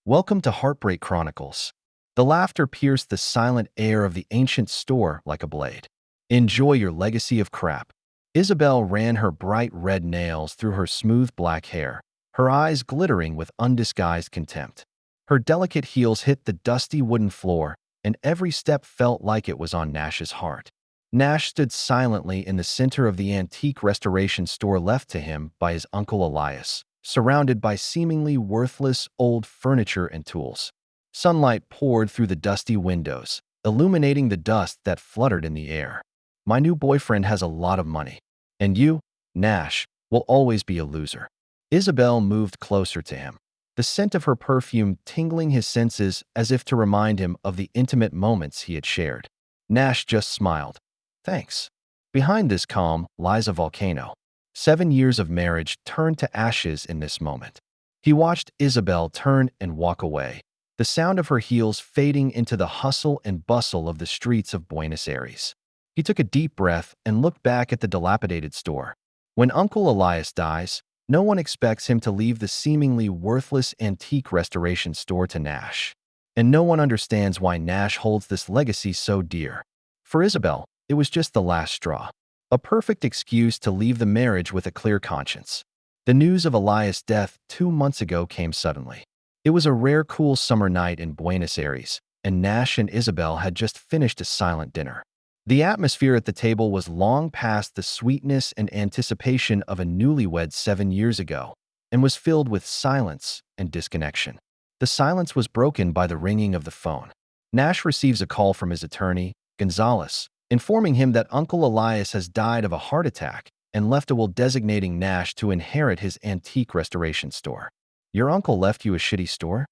Welcome to Heartbreak Chronicles. The laughter pierced the silent air of the ancient store like a blade. Enjoy your legacy of crap. Isabel ran her bright red nails through her smooth black hair, her eyes glittering with undisguised contempt. Her delicate heels hit the dusty wooden floor, and every step felt like it was on Nash's heart. Nash stood silently in the center of the antique restoration store left to him by his uncle Elias, surrounded by seemingly worthless old furniture and tools. Sunlight poured through the dusty windows, illuminating the dust that fluttered in the air. My new boyfriend has a lot of money. And you, Nash, will always be a loser. Isabel moved closer to him, the scent of her perfume tingling his senses as if to remind him of the intimate moments he had shared. Nash just smiled. Thanks. Behind this calm lies a volcano. 7 years of marriage turned to ashes in this moment. He watched Isabel turn and walk away, the sound of her heels fading into the hustle and bustle of the streets of Buenos Aires. He took a deep breath and looked back at the dilapidated store. When Uncle Elias dies, no one expects him to leave the seemingly worthless antique restoration store to Nash. And no one understands why Nash holds this legacy so dear. For Isabel, it was just the last straw. A perfect excuse to leave the marriage with a clear conscience. The news of Elias' death 2 months ago came suddenly. It was a rare cool summer night in Buenos Aires, and Nash and Isabel had just finished a silent dinner. The atmosphere at the table was long past the sweetness and anticipation of a newlywed 7 years ago, and was filled with silence and disconnection. The silence was broken by the ringing of the phone. Nash receives a call from his attorney, Gonzalez, informing him that Uncle Elias has died of a heart attack and left a will designating Nash to inherit his antique restoration store. Your uncle left you a shitty store?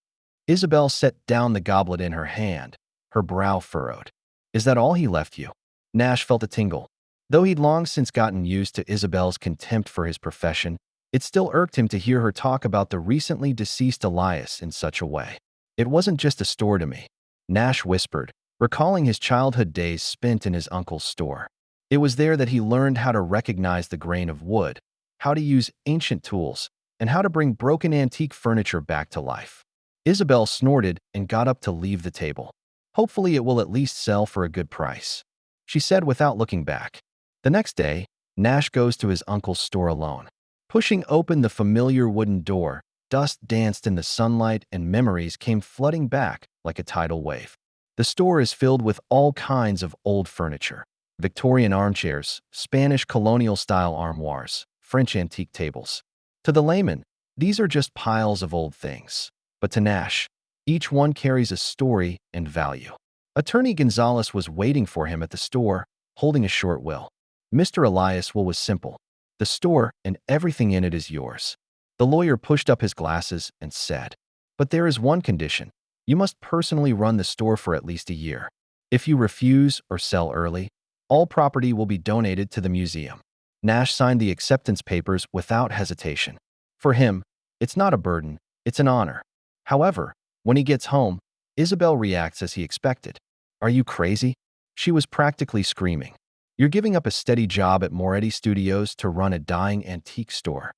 Isabel set down the goblet in her hand, her brow furrowed. Is that all he left you? Nash felt a tingle. Though he'd long since gotten used to Isabel's contempt for his profession, it still irked him to hear her talk about the recently deceased Elias in such a way. It wasn't just a store to me, Nash whispered, recalling his childhood days spent in his uncle's store. It was there that he learned how to recognize the grain of wood, how to use ancient tools, and how to bring broken antique furniture back to life. Isabel snorted and got up to leave the table. Hopefully it will at least sell for a good price, she said without looking back. The next day, Nash goes to his uncle's store alone. Pushing open the familiar wooden door, dust danced in the sunlight and memories came flooding back like a tidal wave. The store is filled with all kinds of old furniture. Victorian armchairs, Spanish colonial-style armoires, French antique tables. To the layman, these are just piles of old things. But to Nash, each one carries a story and value. Attorney Gonzalez was waiting for him at the store, holding a short will. Mr. Elias' will was simple. The store and everything in it is yours. The lawyer pushed up his glasses and said, but there is one condition. You must personally run the store for at least a year. If you refuse or sell early, all property will be donated to the museum. Nash signed the acceptance papers without hesitation. For him, it's not a burden, it's an honor. However, when he gets home, Isabel reacts as he expected. Are you crazy? She was practically screaming. You're giving up a steady job at Moretti Studios to run a dying antique store.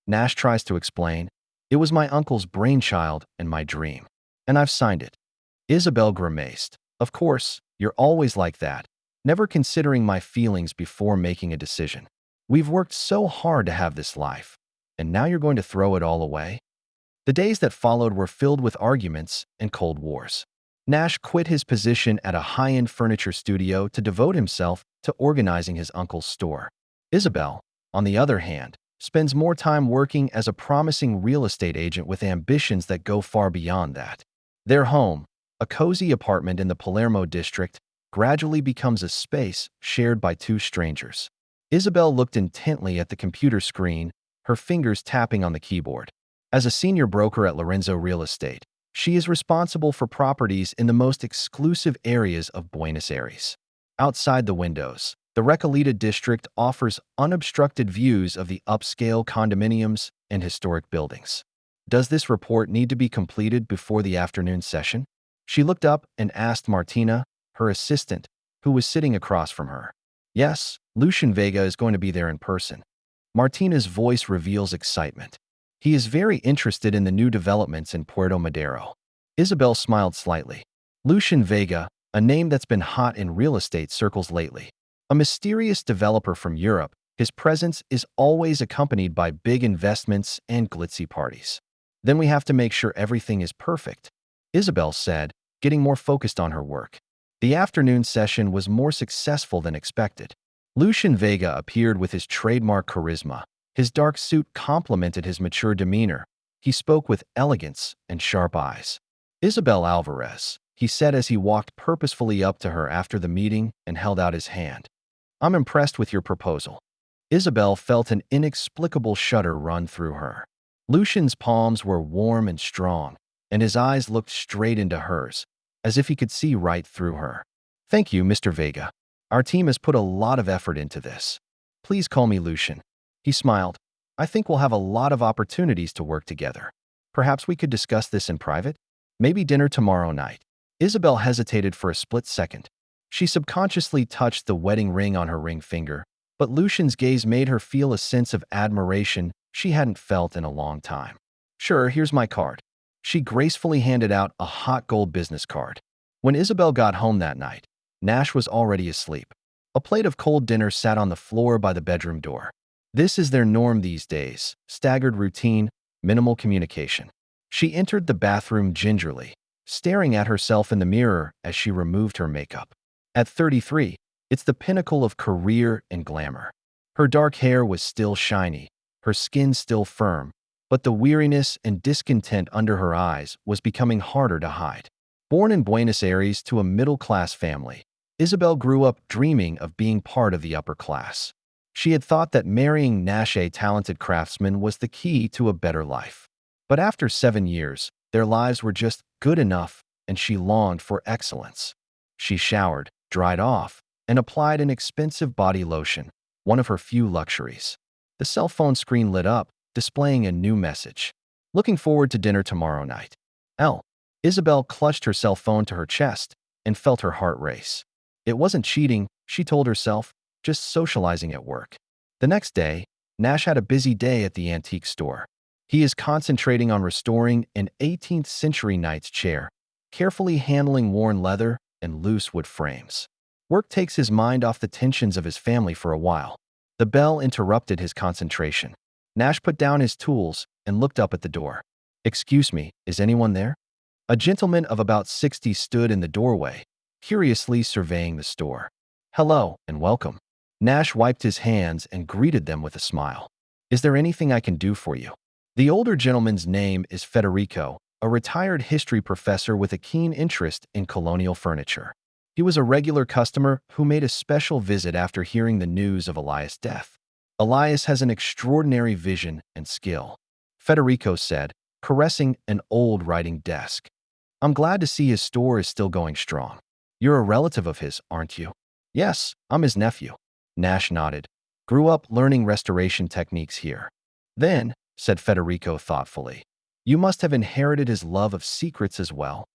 Nash tries to explain. It was my uncle's brainchild and my dream. And I've signed it. Isabel grimaced. Of course, you're always like that, never considering my feelings before making a decision. We've worked so hard to have this life, and now you're going to throw it all away? The days that followed were filled with arguments and cold wars. Nash quit his position at a high-end furniture studio to devote himself to organizing his uncle's store. Isabel, on the other hand, spends more time working as a promising real estate agent with ambitions that go far beyond that. Their home, a cozy apartment in the Palermo district, gradually becomes a space shared by two strangers. Isabel looked intently at the computer screen, her fingers tapping on the keyboard. As a senior broker at Lorenzo Real Estate, she is responsible for properties in the most exclusive areas of Buenos Aires. Outside the windows, the Recoleta district offers unobstructed views of the upscale condominiums and historic buildings. Does this report need to be completed before the afternoon session? She looked up and asked Martina, her assistant, who was sitting across from her. Yes, Lucian Vega is going to be there in person. Martina's voice reveals excitement. He is very interested in the new developments in Puerto Madero. Isabel smiled slightly. Lucian Vega, a name that's been hot in real estate circles lately. A mysterious developer from Europe, his presence is always accompanied by big investments and glitzy parties. Then we have to make sure everything is perfect, Isabel said, getting more focused on her work. The afternoon session was more successful than expected. Lucian Vega appeared with his trademark charisma. His dark suit complemented his mature demeanor. He spoke with elegance and sharp eyes. Isabel Alvarez, he said as he walked purposefully up to her after the meeting and held out his hand. I'm impressed with your proposal. Isabel felt an inexplicable shudder run through her. Lucian's palms were warm and strong, and his eyes looked straight into hers, as if he could see right through her. Thank you, Mr. Vega. Our team has put a lot of effort into this. Please call me Lucian. He smiled. I think we'll have a lot of opportunities to work together. Perhaps we could discuss this in private? Maybe dinner tomorrow night. Isabel hesitated for a split second. She subconsciously touched the wedding ring on her ring finger, but Lucian's gaze made her feel a sense of admiration she hadn't felt in a long time. Sure, here's my card. She gracefully handed out a hot gold business card. When Isabel got home that night, Nash was already asleep. A plate of cold dinner sat on the floor by the bedroom door. This is their norm these days, staggered routine, minimal communication. She entered the bathroom gingerly, staring at herself in the mirror as she removed her makeup. At 33, it's the pinnacle of career and glamour. Her dark hair was still shiny, her skin still firm, but the weariness and discontent under her eyes was becoming harder to hide. Born in Buenos Aires to a middle-class family, Isabel grew up dreaming of being part of the upper class. She had thought that marrying Nash, a talented craftsman, was the key to a better life. But after 7 years, their lives were just good enough, and she longed for excellence. She showered, dried off, and applied an expensive body lotion, one of her few luxuries. The cell phone screen lit up, displaying a new message. Looking forward to dinner tomorrow night. L. Isabel clutched her cell phone to her chest and felt her heart race. It wasn't cheating, she told herself, just socializing at work. The next day, Nash had a busy day at the antique store. He is concentrating on restoring an 18th century knight's chair, carefully handling worn leather and loose wood frames. Work takes his mind off the tensions of his family for a while. The bell interrupted his concentration. Nash put down his tools and looked up at the door. Excuse me, is anyone there? A gentleman of about 60 stood in the doorway, curiously surveying the store. Hello and welcome. Nash wiped his hands and greeted them with a smile. Is there anything I can do for you? The older gentleman's name is Federico, a retired history professor with a keen interest in colonial furniture. He was a regular customer who made a special visit after hearing the news of Elias' death. Elias has an extraordinary vision and skill, Federico said, caressing an old writing desk. I'm glad to see his store is still going strong. You're a relative of his, aren't you? Yes, I'm his nephew. Nash nodded. Grew up learning restoration techniques here. Then, said Federico thoughtfully, you must have inherited his love of secrets as well.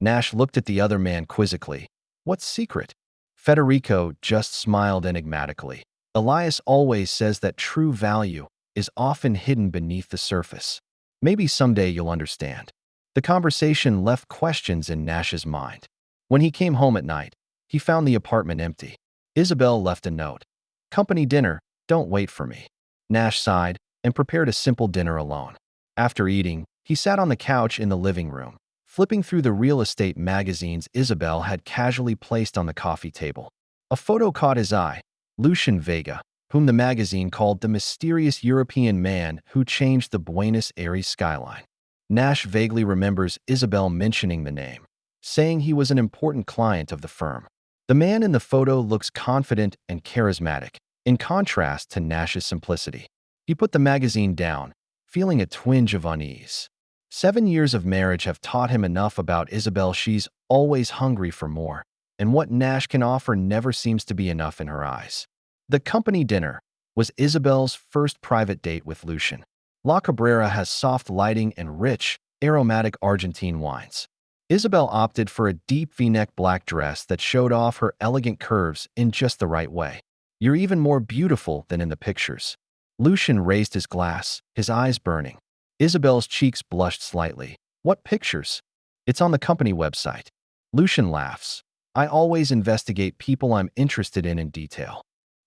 Nash looked at the other man quizzically. What secret? Federico just smiled enigmatically. Elias always says that true value is often hidden beneath the surface. Maybe someday you'll understand. The conversation left questions in Nash's mind. When he came home at night, he found the apartment empty. Isabel left a note. Company dinner, don't wait for me. Nash sighed and prepared a simple dinner alone. After eating, he sat on the couch in the living room, flipping through the real estate magazines Isabel had casually placed on the coffee table. A photo caught his eye, Lucian Vega, whom the magazine called the mysterious European man who changed the Buenos Aires skyline. Nash vaguely remembers Isabel mentioning the name, saying he was an important client of the firm. The man in the photo looks confident and charismatic, in contrast to Nash's simplicity. He put the magazine down, feeling a twinge of unease. 7 years of marriage have taught him enough about Isabel. She's always hungry for more, and what Nash can offer never seems to be enough in her eyes. The company dinner was Isabel's first private date with Lucian. La Cabrera has soft lighting and rich, aromatic Argentine wines. Isabel opted for a deep V-neck black dress that showed off her elegant curves in just the right way. You're even more beautiful than in the pictures. Lucian raised his glass, his eyes burning. Isabel's cheeks blushed slightly. What pictures? It's on the company website. Lucian laughs. I always investigate people I'm interested in detail.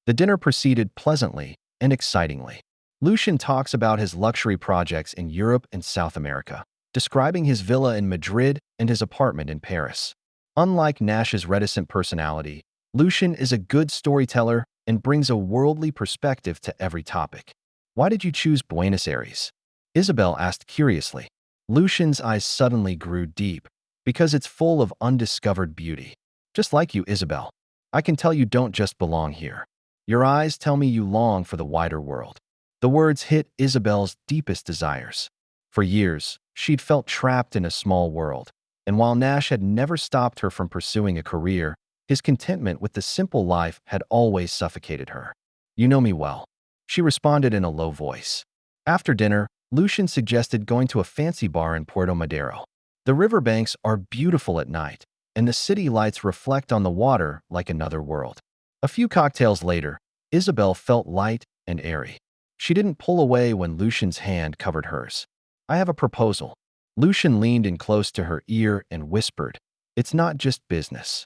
The dinner proceeded pleasantly and excitingly. Lucian talks about his luxury projects in Europe and South America, describing his villa in Madrid and his apartment in Paris. Unlike Nash's reticent personality, Lucian is a good storyteller and brings a worldly perspective to every topic. Why did you choose Buenos Aires? Isabel asked curiously. Lucian's eyes suddenly grew deep, because it's full of undiscovered beauty. Just like you, Isabel. I can tell you don't just belong here. Your eyes tell me you long for the wider world. The words hit Isabel's deepest desires. For years, she'd felt trapped in a small world, and while Nash had never stopped her from pursuing a career, his contentment with the simple life had always suffocated her. You know me well, she responded in a low voice. After dinner, Lucian suggested going to a fancy bar in Puerto Madero. The riverbanks are beautiful at night, and the city lights reflect on the water like another world. A few cocktails later, Isabel felt light and airy. She didn't pull away when Lucian's hand covered hers. I have a proposal. Lucian leaned in close to her ear and whispered, It's not just business.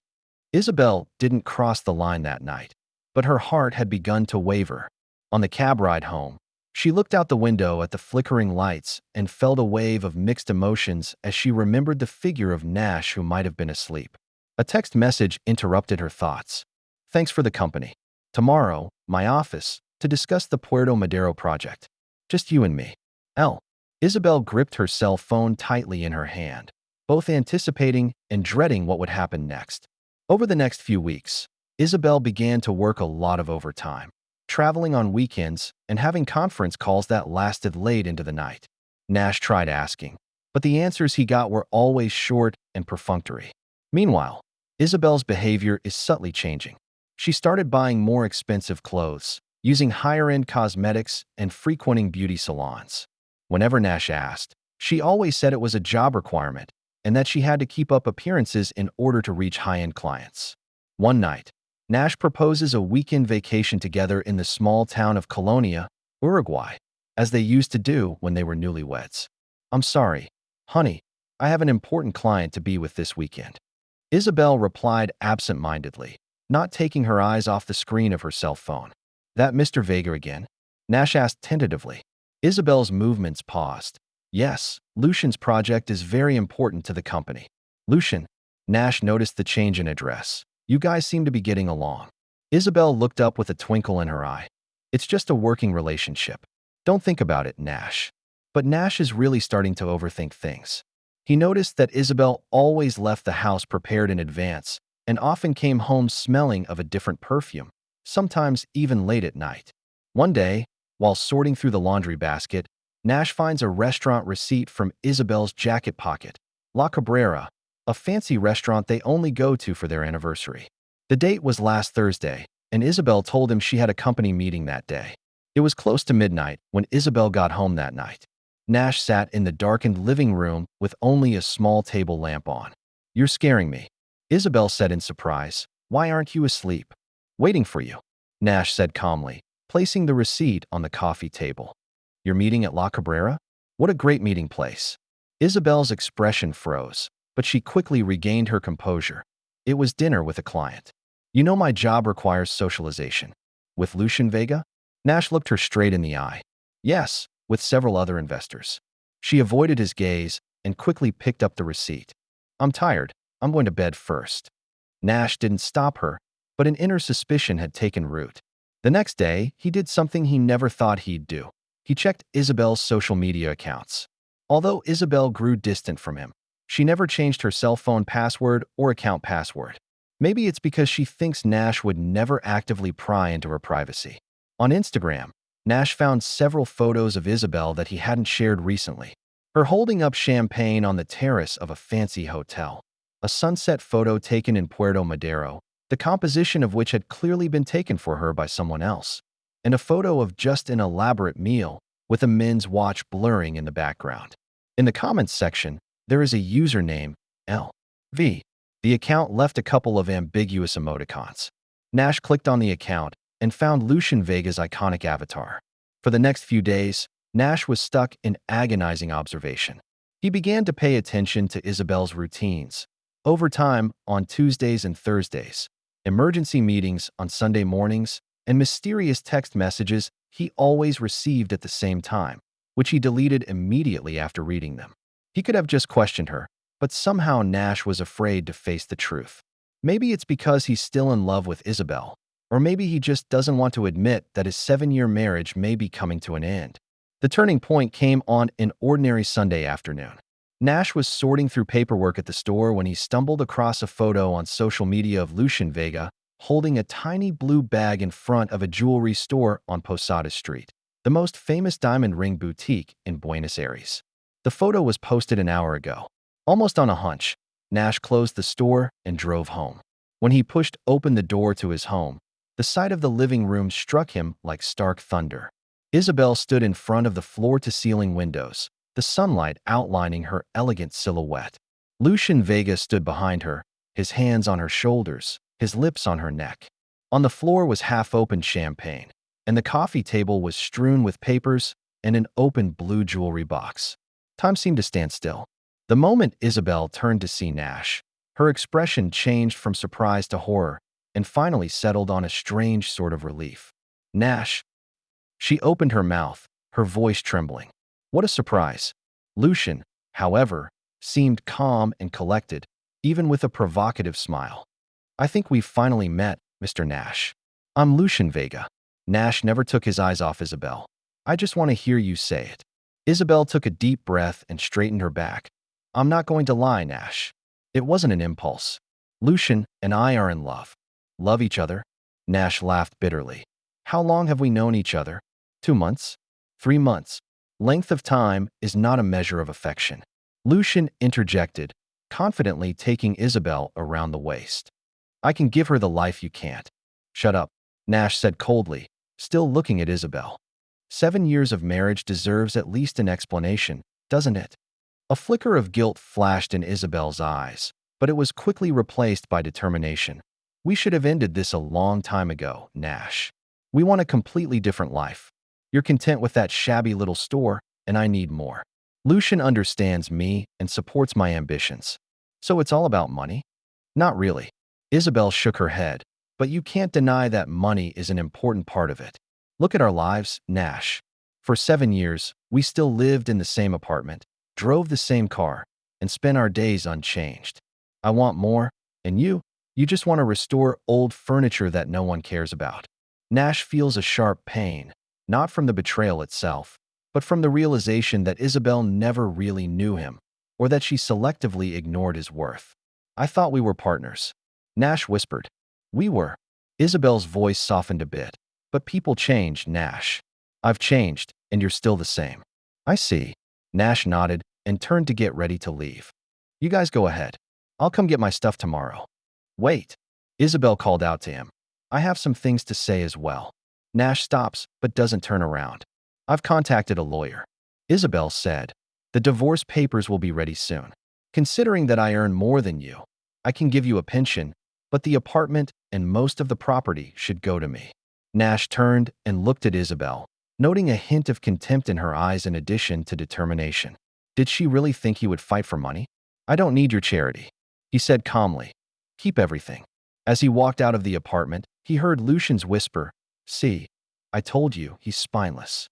Isabel didn't cross the line that night, but her heart had begun to waver. On the cab ride home, she looked out the window at the flickering lights and felt a wave of mixed emotions as she remembered the figure of Nash who might have been asleep. A text message interrupted her thoughts. Thanks for the company. Tomorrow, my office, to discuss the Puerto Madero project. Just you and me. L. Isabel gripped her cell phone tightly in her hand, both anticipating and dreading what would happen next. Over the next few weeks, Isabel began to work a lot of overtime, traveling on weekends and having conference calls that lasted late into the night. Nash tried asking, but the answers he got were always short and perfunctory. Meanwhile, Isabel's behavior is subtly changing. She started buying more expensive clothes, using higher-end cosmetics, and frequenting beauty salons. Whenever Nash asked, she always said it was a job requirement and that she had to keep up appearances in order to reach high-end clients. One night, Nash proposes a weekend vacation together in the small town of Colonia, Uruguay, as they used to do when they were newlyweds. I'm sorry, honey, I have an important client to be with this weekend. Isabel replied absent-mindedly, not taking her eyes off the screen of her cell phone. That Mr. Vega again? Nash asked tentatively. Isabel's movements paused. Yes, Lucian's project is very important to the company. Lucian. Nash noticed the change in address. You guys seem to be getting along. Isabel looked up with a twinkle in her eye. It's just a working relationship. Don't think about it, Nash. But Nash is really starting to overthink things. He noticed that Isabel always left the house prepared in advance and often came home smelling of a different perfume, sometimes even late at night. One day, while sorting through the laundry basket, Nash finds a restaurant receipt from Isabel's jacket pocket. La Cabrera, a fancy restaurant they only go to for their anniversary. The date was last Thursday, and Isabel told him she had a company meeting that day. It was close to midnight when Isabel got home that night. Nash sat in the darkened living room with only a small table lamp on. You're scaring me, Isabel said in surprise. Why aren't you asleep? Waiting for you, Nash said calmly, placing the receipt on the coffee table. You're meeting at La Cabrera? What a great meeting place. Isabel's expression froze, but she quickly regained her composure. It was dinner with a client. You know my job requires socialization. With Lucian Vega? Nash looked her straight in the eye. Yes, with several other investors. She avoided his gaze and quickly picked up the receipt. I'm tired. I'm going to bed first. Nash didn't stop her, but an inner suspicion had taken root. The next day, he did something he never thought he'd do. He checked Isabel's social media accounts. Although Isabel grew distant from him, she never changed her cell phone password or account password. Maybe it's because she thinks Nash would never actively pry into her privacy. On Instagram, Nash found several photos of Isabel that he hadn't shared recently. Her holding up champagne on the terrace of a fancy hotel. A sunset photo taken in Puerto Madero, the composition of which had clearly been taken for her by someone else. And a photo of just an elaborate meal, with a men's watch blurring in the background. In the comments section, there is a username, LV. The account left a couple of ambiguous emoticons. Nash clicked on the account and found Lucian Vega's iconic avatar. For the next few days, Nash was stuck in agonizing observation. He began to pay attention to Isabel's routines. Overtime on Tuesdays and Thursdays, emergency meetings on Sunday mornings, and mysterious text messages he always received at the same time, which he deleted immediately after reading them. He could have just questioned her, but somehow Nash was afraid to face the truth. Maybe it's because he's still in love with Isabel, or maybe he just doesn't want to admit that his 7-year marriage may be coming to an end. The turning point came on an ordinary Sunday afternoon. Nash was sorting through paperwork at the store when he stumbled across a photo on social media of Lucien Vega holding a tiny blue bag in front of a jewelry store on Posada Street, the most famous diamond ring boutique in Buenos Aires. The photo was posted an hour ago. Almost on a hunch, Nash closed the store and drove home. When he pushed open the door to his home, the sight of the living room struck him like stark thunder. Isabel stood in front of the floor-to-ceiling windows, the sunlight outlining her elegant silhouette. Lucien Vega stood behind her, his hands on her shoulders, his lips on her neck. On the floor was half-opened champagne, and the coffee table was strewn with papers and an open blue jewelry box. Time seemed to stand still. The moment Isabel turned to see Nash, her expression changed from surprise to horror and finally settled on a strange sort of relief. Nash. She opened her mouth, her voice trembling. What a surprise. Lucien, however, seemed calm and collected, even with a provocative smile. I think we've finally met, Mr. Nash. I'm Lucien Vega. Nash never took his eyes off Isabel. I just want to hear you say it. Isabel took a deep breath and straightened her back. I'm not going to lie, Nash. It wasn't an impulse. Lucien and I are in love. Love each other? Nash laughed bitterly. How long have we known each other? 2 months? 3 months? Length of time is not a measure of affection. Lucien interjected, confidently taking Isabel around the waist. I can give her the life you can't. Shut up, Nash said coldly, still looking at Isabel. 7 years of marriage deserves at least an explanation, doesn't it? A flicker of guilt flashed in Isabel's eyes, but it was quickly replaced by determination. We should have ended this a long time ago, Nash. We want a completely different life. You're content with that shabby little store, and I need more. Lucien understands me and supports my ambitions. So it's all about money? Not really. Isabel shook her head, but you can't deny that money is an important part of it. Look at our lives, Nash. For 7 years, we still lived in the same apartment, drove the same car, and spent our days unchanged. I want more, and you just want to restore old furniture that no one cares about. Nash feels a sharp pain, not from the betrayal itself, but from the realization that Isabel never really knew him, or that she selectively ignored his worth. I thought we were partners. Nash whispered. We were. Isabel's voice softened a bit. But people change, Nash. I've changed, and you're still the same. I see. Nash nodded and turned to get ready to leave. You guys go ahead. I'll come get my stuff tomorrow. Wait. Isabel called out to him. I have some things to say as well. Nash stops, but doesn't turn around. I've contacted a lawyer. Isabel said. The divorce papers will be ready soon. Considering that I earn more than you, I can give you a pension, but the apartment and most of the property should go to me. Nash turned and looked at Isabel, noting a hint of contempt in her eyes in addition to determination. Did she really think he would fight for money? I don't need your charity, he said calmly. Keep everything. As he walked out of the apartment, he heard Lucien's whisper, See, I told you, he's spineless.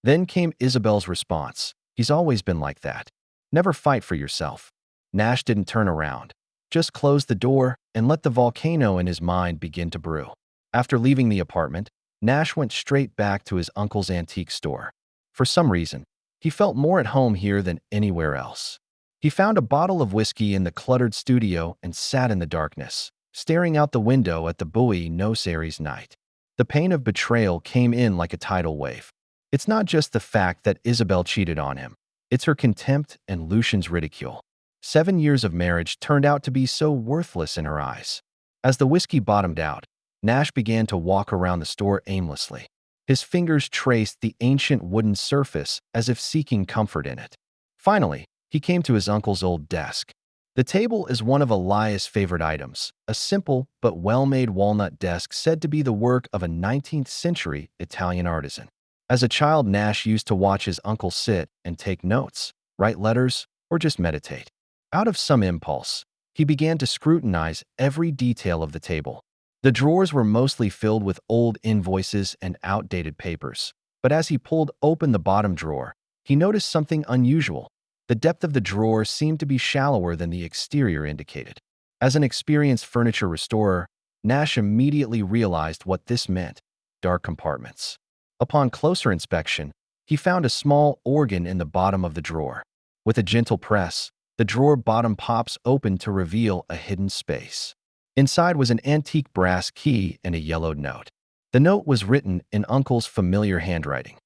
Then came Isabel's response. He's always been like that. Never fight for yourself. Nash didn't turn around, just closed the door and let the volcano in his mind begin to brew. After leaving the apartment, Nash went straight back to his uncle's antique store. For some reason, he felt more at home here than anywhere else. He found a bottle of whiskey in the cluttered studio and sat in the darkness, staring out the window at the Buenos Aires night. The pain of betrayal came in like a tidal wave. It's not just the fact that Isabel cheated on him. It's her contempt and Lucien's ridicule. 7 years of marriage turned out to be so worthless in her eyes. As the whiskey bottomed out, Nash began to walk around the store aimlessly. His fingers traced the ancient wooden surface as if seeking comfort in it. Finally, he came to his uncle's old desk. The table is one of Elias' favorite items, a simple but well-made walnut desk said to be the work of a 19th-century Italian artisan. As a child, Nash used to watch his uncle sit and take notes, write letters, or just meditate. Out of some impulse, he began to scrutinize every detail of the table. The drawers were mostly filled with old invoices and outdated papers. But as he pulled open the bottom drawer, he noticed something unusual. The depth of the drawer seemed to be shallower than the exterior indicated. As an experienced furniture restorer, Nash immediately realized what this meant: dark compartments. Upon closer inspection, he found a small organ in the bottom of the drawer. With a gentle press, the drawer bottom pops open to reveal a hidden space. Inside was an antique brass key and a yellowed note. The note was written in Uncle's familiar handwriting.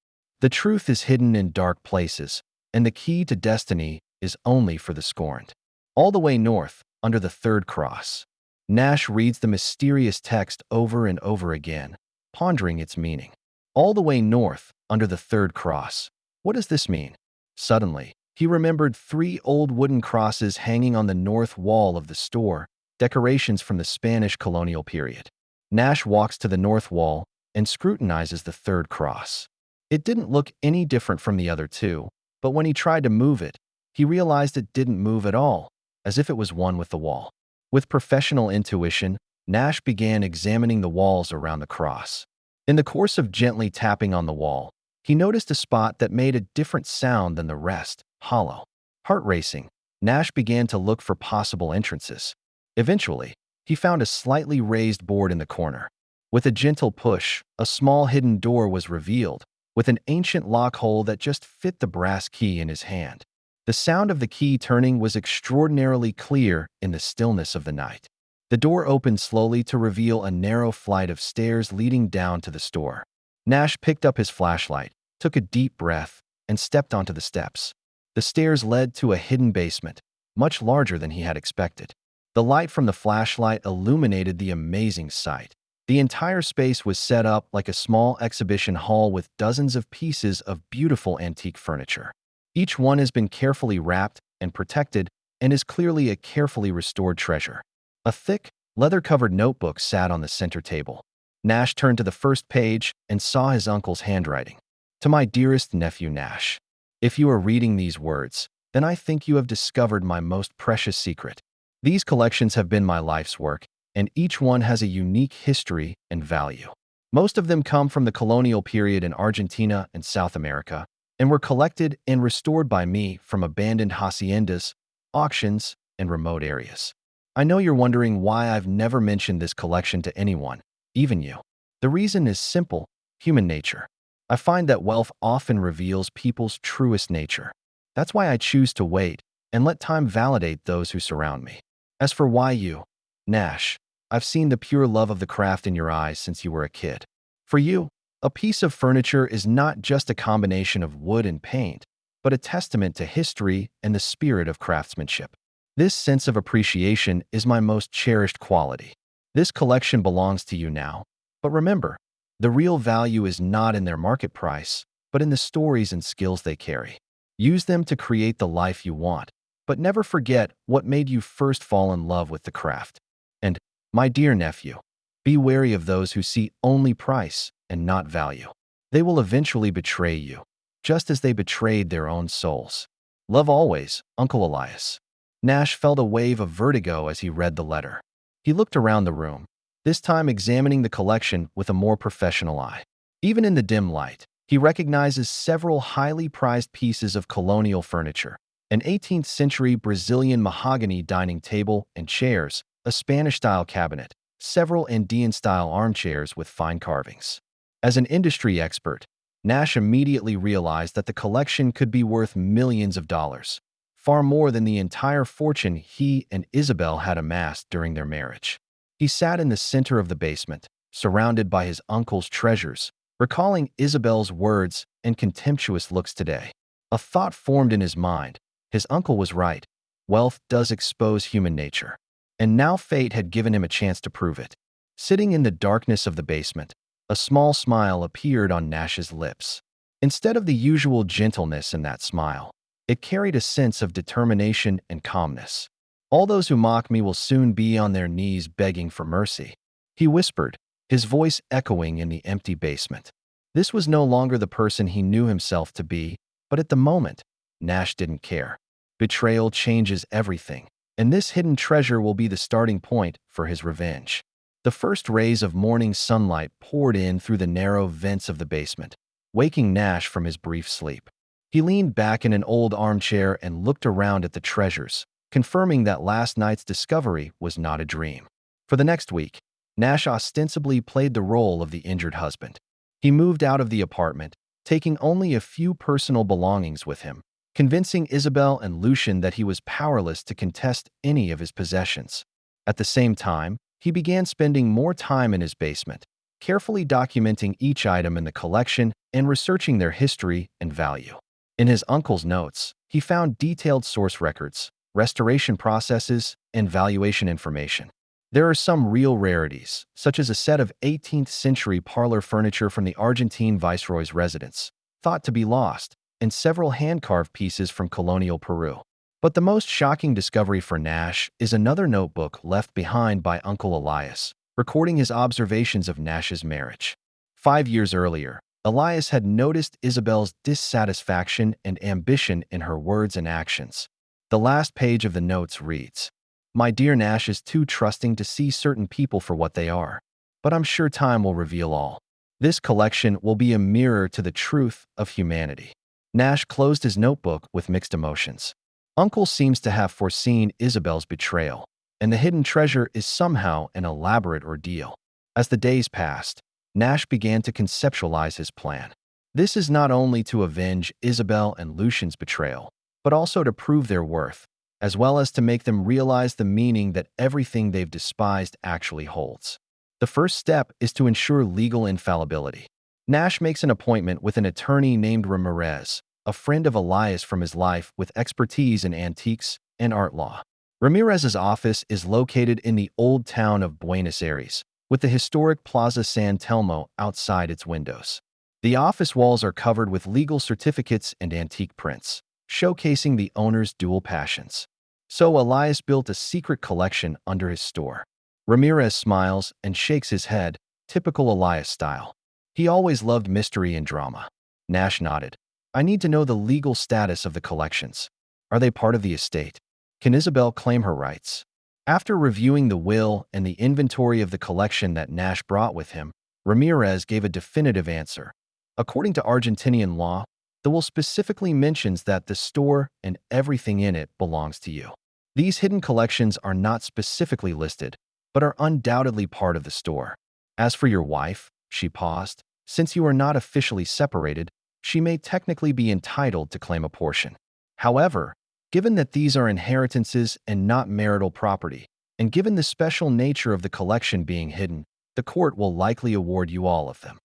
The truth is hidden in dark places, and the key to destiny is only for the scorned. All the way north, under the third cross. Nash reads the mysterious text over and over again, pondering its meaning. All the way north, under the third cross. What does this mean? Suddenly, he remembered 3 old wooden crosses hanging on the north wall of the store, decorations from the Spanish colonial period. Nash walks to the north wall and scrutinizes the third cross. It didn't look any different from the other 2, but when he tried to move it, he realized it didn't move at all, as if it was one with the wall. With professional intuition, Nash began examining the walls around the cross. In the course of gently tapping on the wall, he noticed a spot that made a different sound than the rest: hollow. Heart racing, Nash began to look for possible entrances. Eventually, he found a slightly raised board in the corner. With a gentle push, a small hidden door was revealed, with an ancient lock hole that just fit the brass key in his hand. The sound of the key turning was extraordinarily clear in the stillness of the night. The door opened slowly to reveal a narrow flight of stairs leading down to the store. Nash picked up his flashlight, took a deep breath, and stepped onto the steps. The stairs led to a hidden basement, much larger than he had expected. The light from the flashlight illuminated the amazing sight. The entire space was set up like a small exhibition hall with dozens of pieces of beautiful antique furniture. Each one has been carefully wrapped and protected and is clearly a carefully restored treasure. A thick, leather-covered notebook sat on the center table. Nash turned to the first page and saw his uncle's handwriting. "To my dearest nephew Nash, if you are reading these words, then I think you have discovered my most precious secret. These collections have been my life's work, and each one has a unique history and value. Most of them come from the colonial period in Argentina and South America, and were collected and restored by me from abandoned haciendas, auctions, and remote areas. I know you're wondering why I've never mentioned this collection to anyone, even you. The reason is simple: human nature. I find that wealth often reveals people's truest nature. That's why I choose to wait and let time validate those who surround me. As for why you, Nash, I've seen the pure love of the craft in your eyes since you were a kid. For you, a piece of furniture is not just a combination of wood and paint, but a testament to history and the spirit of craftsmanship. This sense of appreciation is my most cherished quality. This collection belongs to you now, but remember, the real value is not in their market price, but in the stories and skills they carry. Use them to create the life you want, but never forget what made you first fall in love with the craft. And, my dear nephew, be wary of those who see only price and not value. They will eventually betray you, just as they betrayed their own souls. Love always, Uncle Elias." Nash felt a wave of vertigo as he read the letter. He looked around the room, this time examining the collection with a more professional eye. Even in the dim light, he recognizes several highly prized pieces of colonial furniture: an 18th century Brazilian mahogany dining table and chairs, a Spanish-style cabinet, several Andean-style armchairs with fine carvings. As an industry expert, Nash immediately realized that the collection could be worth millions of dollars, far more than the entire fortune he and Isabel had amassed during their marriage. He sat in the center of the basement, surrounded by his uncle's treasures, recalling Isabel's words and contemptuous looks today. A thought formed in his mind: his uncle was right. Wealth does expose human nature. And now fate had given him a chance to prove it. Sitting in the darkness of the basement, a small smile appeared on Nash's lips. Instead of the usual gentleness in that smile, it carried a sense of determination and calmness. "All those who mock me will soon be on their knees begging for mercy," he whispered, his voice echoing in the empty basement. This was no longer the person he knew himself to be, but at the moment, Nash didn't care. Betrayal changes everything, and this hidden treasure will be the starting point for his revenge. The first rays of morning sunlight poured in through the narrow vents of the basement, waking Nash from his brief sleep. He leaned back in an old armchair and looked around at the treasures, confirming that last night's discovery was not a dream. For the next week, Nash ostensibly played the role of the injured husband. He moved out of the apartment, taking only a few personal belongings with him, convincing Isabel and Lucian that he was powerless to contest any of his possessions. At the same time, he began spending more time in his basement, carefully documenting each item in the collection and researching their history and value. In his uncle's notes, he found detailed source records, restoration processes, and valuation information. There are some real rarities, such as a set of 18th-century parlor furniture from the Argentine viceroy's residence, thought to be lost, and several hand-carved pieces from colonial Peru. But the most shocking discovery for Nash is another notebook left behind by Uncle Elias, recording his observations of Nash's marriage. 5 years earlier, Elias had noticed Isabel's dissatisfaction and ambition in her words and actions. The last page of the notes reads, "My dear Nash is too trusting to see certain people for what they are, but I'm sure time will reveal all. This collection will be a mirror to the truth of humanity." Nash closed his notebook with mixed emotions. Uncle seems to have foreseen Isabel's betrayal, and the hidden treasure is somehow an elaborate ordeal. As the days passed, Nash began to conceptualize his plan. This is not only to avenge Isabel and Lucian's betrayal, but also to prove their worth, as well as to make them realize the meaning that everything they've despised actually holds. The first step is to ensure legal infallibility. Nash makes an appointment with an attorney named Ramirez, a friend of Elias from his life with expertise in antiques and art law. Ramirez's office is located in the old town of Buenos Aires, with the historic Plaza San Telmo outside its windows. The office walls are covered with legal certificates and antique prints, showcasing the owner's dual passions. So Elias built a secret collection under his store. Ramirez smiles and shakes his head, typical Elias style. He always loved mystery and drama. Nash nodded. "I need to know the legal status of the collections. Are they part of the estate? Can Isabel claim her rights?" After reviewing the will and the inventory of the collection that Nash brought with him, Ramirez gave a definitive answer. According to Argentinian law, the will specifically mentions that the store and everything in it belongs to you. These hidden collections are not specifically listed, but are undoubtedly part of the store. As for your wife, she paused, since you are not officially separated, she may technically be entitled to claim a portion. However, given that these are inheritances and not marital property, and given the special nature of the collection being hidden, the court will likely award you all of them.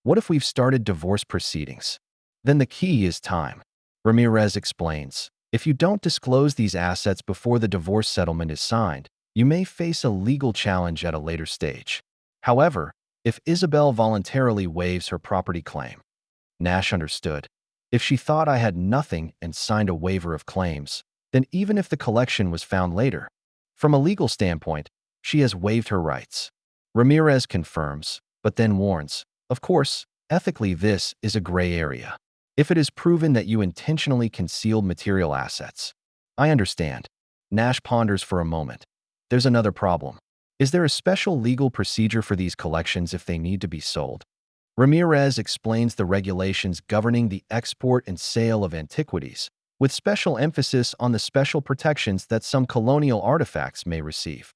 What if we've started divorce proceedings? Then the key is time. Ramirez explains, if you don't disclose these assets before the divorce settlement is signed, you may face a legal challenge at a later stage. However, if Isabel voluntarily waives her property claim, Nash understood. If she thought I had nothing and signed a waiver of claims, then even if the collection was found later, from a legal standpoint, she has waived her rights. Ramirez confirms, but then warns, of course, ethically this is a gray area. If it is proven that you intentionally concealed material assets. I understand. Nash ponders for a moment. There's another problem. Is there a special legal procedure for these collections if they need to be sold? Ramirez explains the regulations governing the export and sale of antiquities, with special emphasis on the special protections that some colonial artifacts may receive.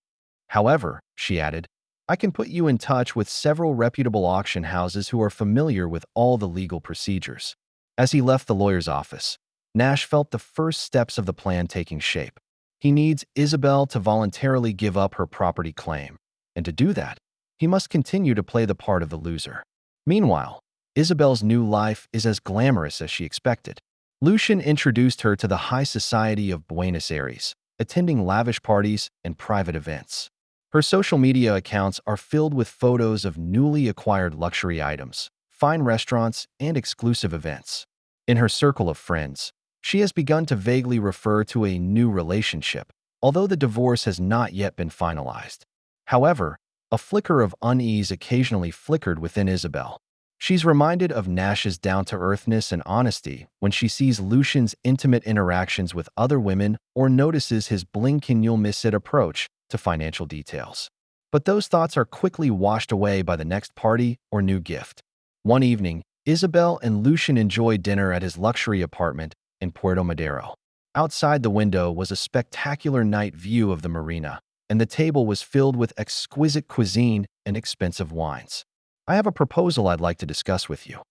However, she added, I can put you in touch with several reputable auction houses who are familiar with all the legal procedures. As he left the lawyer's office, Nash felt the first steps of the plan taking shape. He needs Isabel to voluntarily give up her property claim, and to do that, he must continue to play the part of the loser. Meanwhile, Isabel's new life is as glamorous as she expected. Lucian introduced her to the high society of Buenos Aires, attending lavish parties and private events. Her social media accounts are filled with photos of newly acquired luxury items, fine restaurants, and exclusive events. In her circle of friends, she has begun to vaguely refer to a new relationship, although the divorce has not yet been finalized. However, a flicker of unease occasionally flickered within Isabel. She's reminded of Nash's down-to-earthness and honesty when she sees Lucian's intimate interactions with other women or notices his blink-and-you'll-miss-it approach to financial details. But those thoughts are quickly washed away by the next party or new gift. One evening, Isabel and Lucian enjoy dinner at his luxury apartment in Puerto Madero. Outside the window was a spectacular night view of the marina, and the table was filled with exquisite cuisine and expensive wines. I have a proposal I'd like to discuss with you.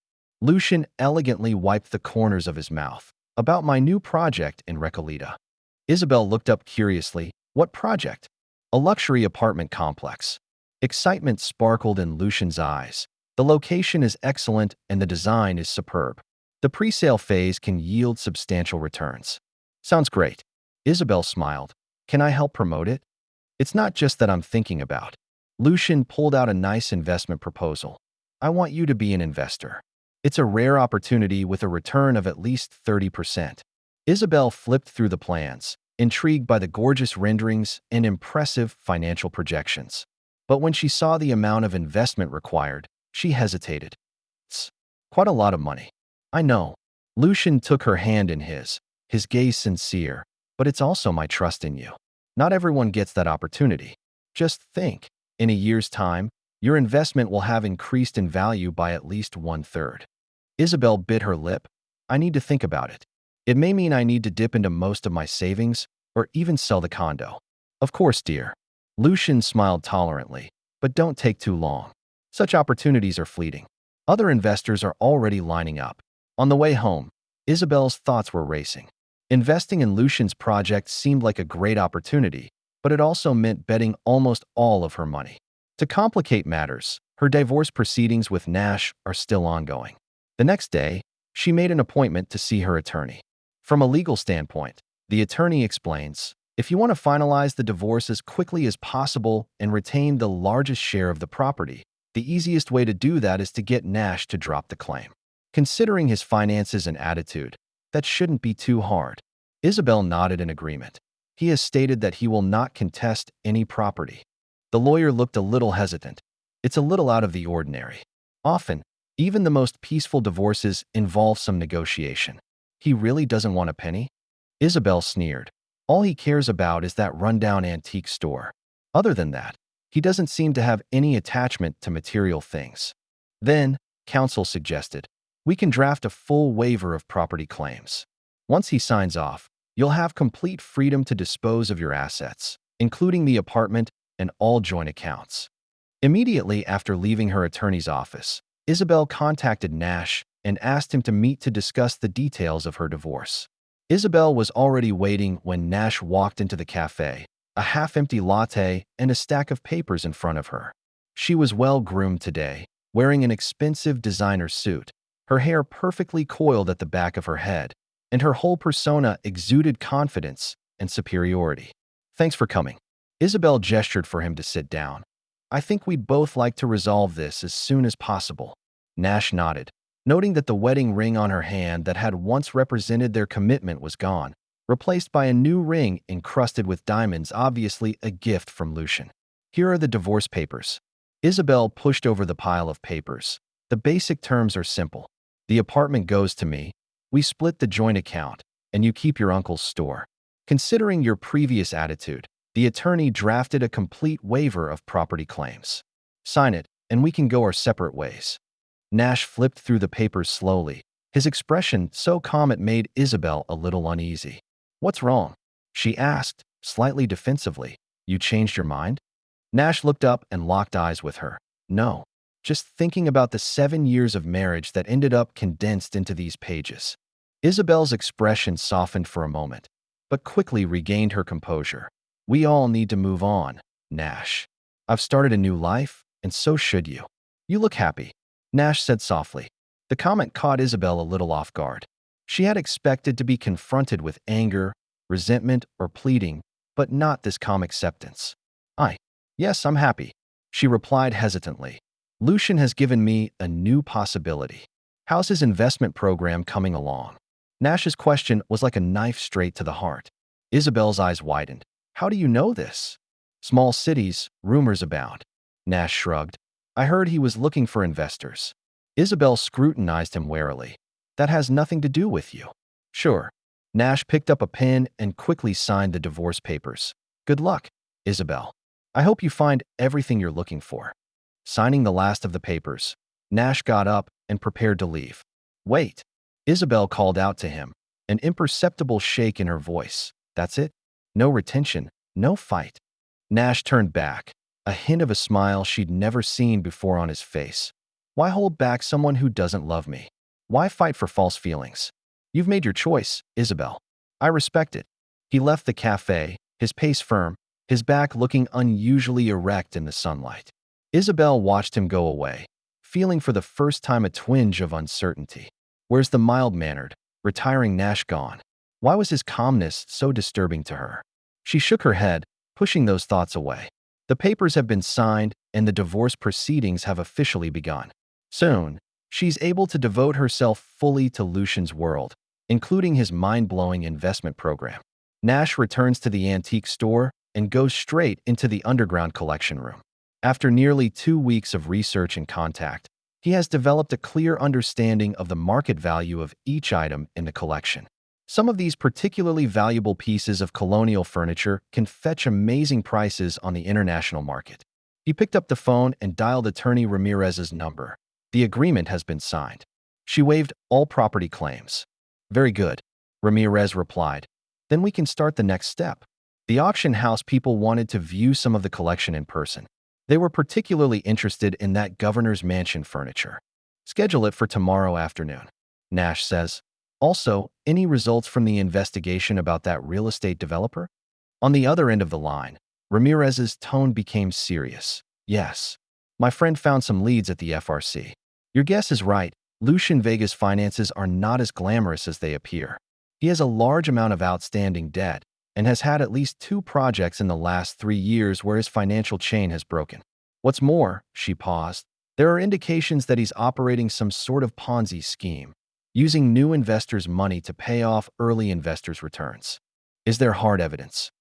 Lucian elegantly wiped the corners of his mouth. About my new project in Recoleta. Isabel looked up curiously. What project? A luxury apartment complex. Excitement sparkled in Lucian's eyes. The location is excellent and the design is superb. The pre-sale phase can yield substantial returns. Sounds great. Isabel smiled. Can I help promote it? It's not just that I'm thinking about. Lucian pulled out a nice investment proposal. I want you to be an investor. It's a rare opportunity with a return of at least 30%. Isabel flipped through the plans, intrigued by the gorgeous renderings and impressive financial projections. But when she saw the amount of investment required, she hesitated. It's quite a lot of money. I know. Lucian took her hand in his gaze sincere, but it's also my trust in you. Not everyone gets that opportunity. Just think. In a year's time, your investment will have increased in value by at least 1/3. Isabel bit her lip. I need to think about it. It may mean I need to dip into most of my savings or even sell the condo. Of course, dear. Lucian smiled tolerantly, but don't take too long. Such opportunities are fleeting. Other investors are already lining up. On the way home, Isabel's thoughts were racing. Investing in Lucian's project seemed like a great opportunity, but it also meant betting almost all of her money. To complicate matters, her divorce proceedings with Nash are still ongoing. The next day, she made an appointment to see her attorney. From a legal standpoint, the attorney explains, if you want to finalize the divorce as quickly as possible and retain the largest share of the property, the easiest way to do that is to get Nash to drop the claim. Considering his finances and attitude, that shouldn't be too hard. Isabel nodded in agreement. He has stated that he will not contest any property. The lawyer looked a little hesitant. It's a little out of the ordinary. Often, even the most peaceful divorces involve some negotiation. He really doesn't want a penny? Isabel sneered. All he cares about is that rundown antique store. Other than that, he doesn't seem to have any attachment to material things. Then, counsel suggested, we can draft a full waiver of property claims. Once he signs off, you'll have complete freedom to dispose of your assets, including the apartment and all joint accounts. Immediately after leaving her attorney's office, Isabel contacted Nash and asked him to meet to discuss the details of her divorce. Isabel was already waiting when Nash walked into the cafe, a half-empty latte and a stack of papers in front of her. She was well-groomed today, wearing an expensive designer suit, her hair perfectly coiled at the back of her head, and her whole persona exuded confidence and superiority. Thanks for coming. Isabel gestured for him to sit down. I think we'd both like to resolve this as soon as possible. Nash nodded, noting that the wedding ring on her hand that had once represented their commitment was gone, replaced by a new ring encrusted with diamonds, obviously a gift from Lucian. Here are the divorce papers. Isabel pushed over the pile of papers. The basic terms are simple. The apartment goes to me, we split the joint account, and you keep your uncle's store. Considering your previous attitude, the attorney drafted a complete waiver of property claims. Sign it, and we can go our separate ways. Nash flipped through the papers slowly, his expression so calm it made Isabel a little uneasy. What's wrong? She asked, slightly defensively. You changed your mind? Nash looked up and locked eyes with her. No. Just thinking about the 7 years of marriage that ended up condensed into these pages. Isabel's expression softened for a moment, but quickly regained her composure. We all need to move on, Nash. I've started a new life, and so should you. You look happy, Nash said softly. The comment caught Isabel a little off guard. She had expected to be confronted with anger, resentment, or pleading, but not this calm acceptance. Yes, I'm happy, she replied hesitantly. Lucian has given me a new possibility. How's his investment program coming along? Nash's question was like a knife straight to the heart. Isabel's eyes widened. How do you know this? Small cities, rumors abound. Nash shrugged. I heard he was looking for investors. Isabel scrutinized him warily. That has nothing to do with you. Sure. Nash picked up a pen and quickly signed the divorce papers. Good luck, Isabel. I hope you find everything you're looking for. Signing the last of the papers, Nash got up and prepared to leave. Wait. Isabel called out to him, an imperceptible shake in her voice. That's it? No retention, no fight. Nash turned back, a hint of a smile she'd never seen before on his face. Why hold back someone who doesn't love me? Why fight for false feelings? You've made your choice, Isabel. I respect it. He left the cafe, his pace firm, his back looking unusually erect in the sunlight. Isabel watched him go away, feeling for the first time a twinge of uncertainty. Where's the mild-mannered, retiring Nash gone? Why was his calmness so disturbing to her? She shook her head, pushing those thoughts away. The papers have been signed, and the divorce proceedings have officially begun. Soon, she's able to devote herself fully to Lucian's world, including his mind-blowing investment program. Nash returns to the antique store and goes straight into the underground collection room. After nearly 2 weeks of research and contact, he has developed a clear understanding of the market value of each item in the collection. Some of these particularly valuable pieces of colonial furniture can fetch amazing prices on the international market. He picked up the phone and dialed attorney Ramirez's number. The agreement has been signed. She waived all property claims. Very good, Ramirez replied. Then we can start the next step. The auction house people wanted to view some of the collection in person. They were particularly interested in that governor's mansion furniture. Schedule it for tomorrow afternoon, Nash says. Also, any results from the investigation about that real estate developer? On the other end of the line, Ramirez's tone became serious. Yes. My friend found some leads at the FRC. Your guess is right. Lucian Vega's finances are not as glamorous as they appear. He has a large amount of outstanding debt and has had at least 2 projects in the last 3 years where his financial chain has broken. What's more, she paused, there are indications that he's operating some sort of Ponzi scheme, using new investors' money to pay off early investors' returns. Is there hard evidence?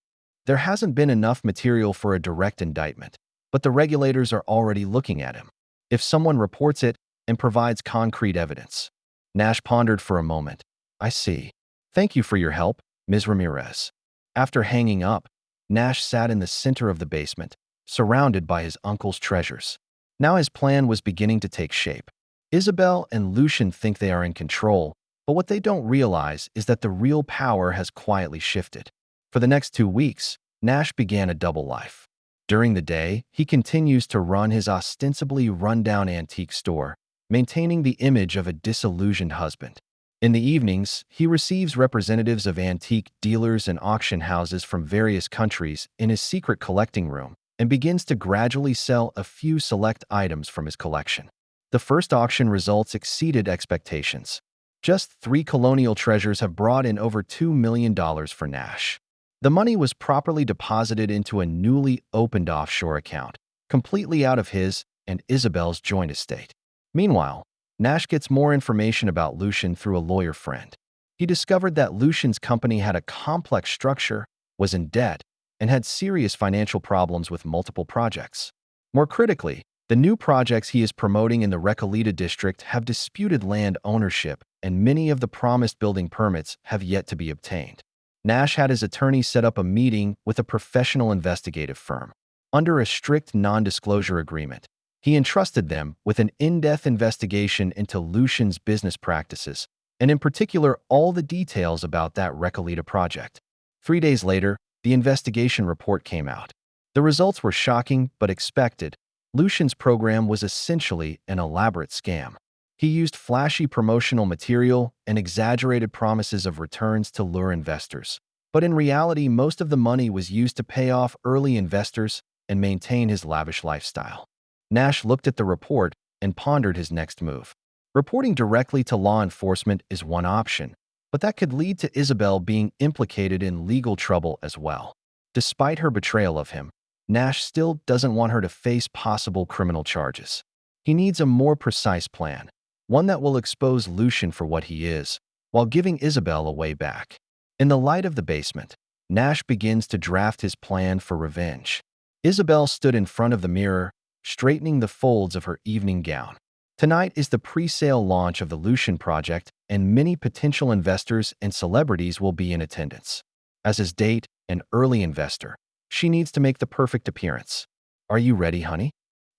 There hasn't been enough material for a direct indictment, but the regulators are already looking at him. If someone reports it and provides concrete evidence. Nash pondered for a moment. I see. Thank you for your help, Ms. Ramirez. After hanging up, Nash sat in the center of the basement, surrounded by his uncle's treasures. Now his plan was beginning to take shape. Isabel and Lucian think they are in control, but what they don't realize is that the real power has quietly shifted. For the next 2 weeks, Nash began a double life. During the day, he continues to run his ostensibly rundown antique store, maintaining the image of a disillusioned husband. In the evenings, he receives representatives of antique dealers and auction houses from various countries in his secret collecting room and begins to gradually sell a few select items from his collection. The first auction results exceeded expectations. Just 3 colonial treasures have brought in over $2 million for Nash. The money was properly deposited into a newly opened offshore account, completely out of his and Isabel's joint estate. Meanwhile, Nash gets more information about Lucian through a lawyer friend. He discovered that Lucian's company had a complex structure, was in debt, and had serious financial problems with multiple projects. More critically, the new projects he is promoting in the Recoleta district have disputed land ownership, and many of the promised building permits have yet to be obtained. Nash had his attorney set up a meeting with a professional investigative firm. Under a strict non-disclosure agreement, he entrusted them with an in-depth investigation into Lucian's business practices, and in particular all the details about that Recoleta project. 3 days later, the investigation report came out. The results were shocking but expected. Lucian's program was essentially an elaborate scam. He used flashy promotional material and exaggerated promises of returns to lure investors. But in reality, most of the money was used to pay off early investors and maintain his lavish lifestyle. Nash looked at the report and pondered his next move. Reporting directly to law enforcement is one option, but that could lead to Isabel being implicated in legal trouble as well. Despite her betrayal of him, Nash still doesn't want her to face possible criminal charges. He needs a more precise plan, one that will expose Lucian for what he is, while giving Isabel a way back. In the light of the basement, Nash begins to draft his plan for revenge. Isabel stood in front of the mirror, straightening the folds of her evening gown. Tonight is the pre-sale launch of the Lucian project, and many potential investors and celebrities will be in attendance. As his date and early investor, she needs to make the perfect appearance. Are you ready, honey?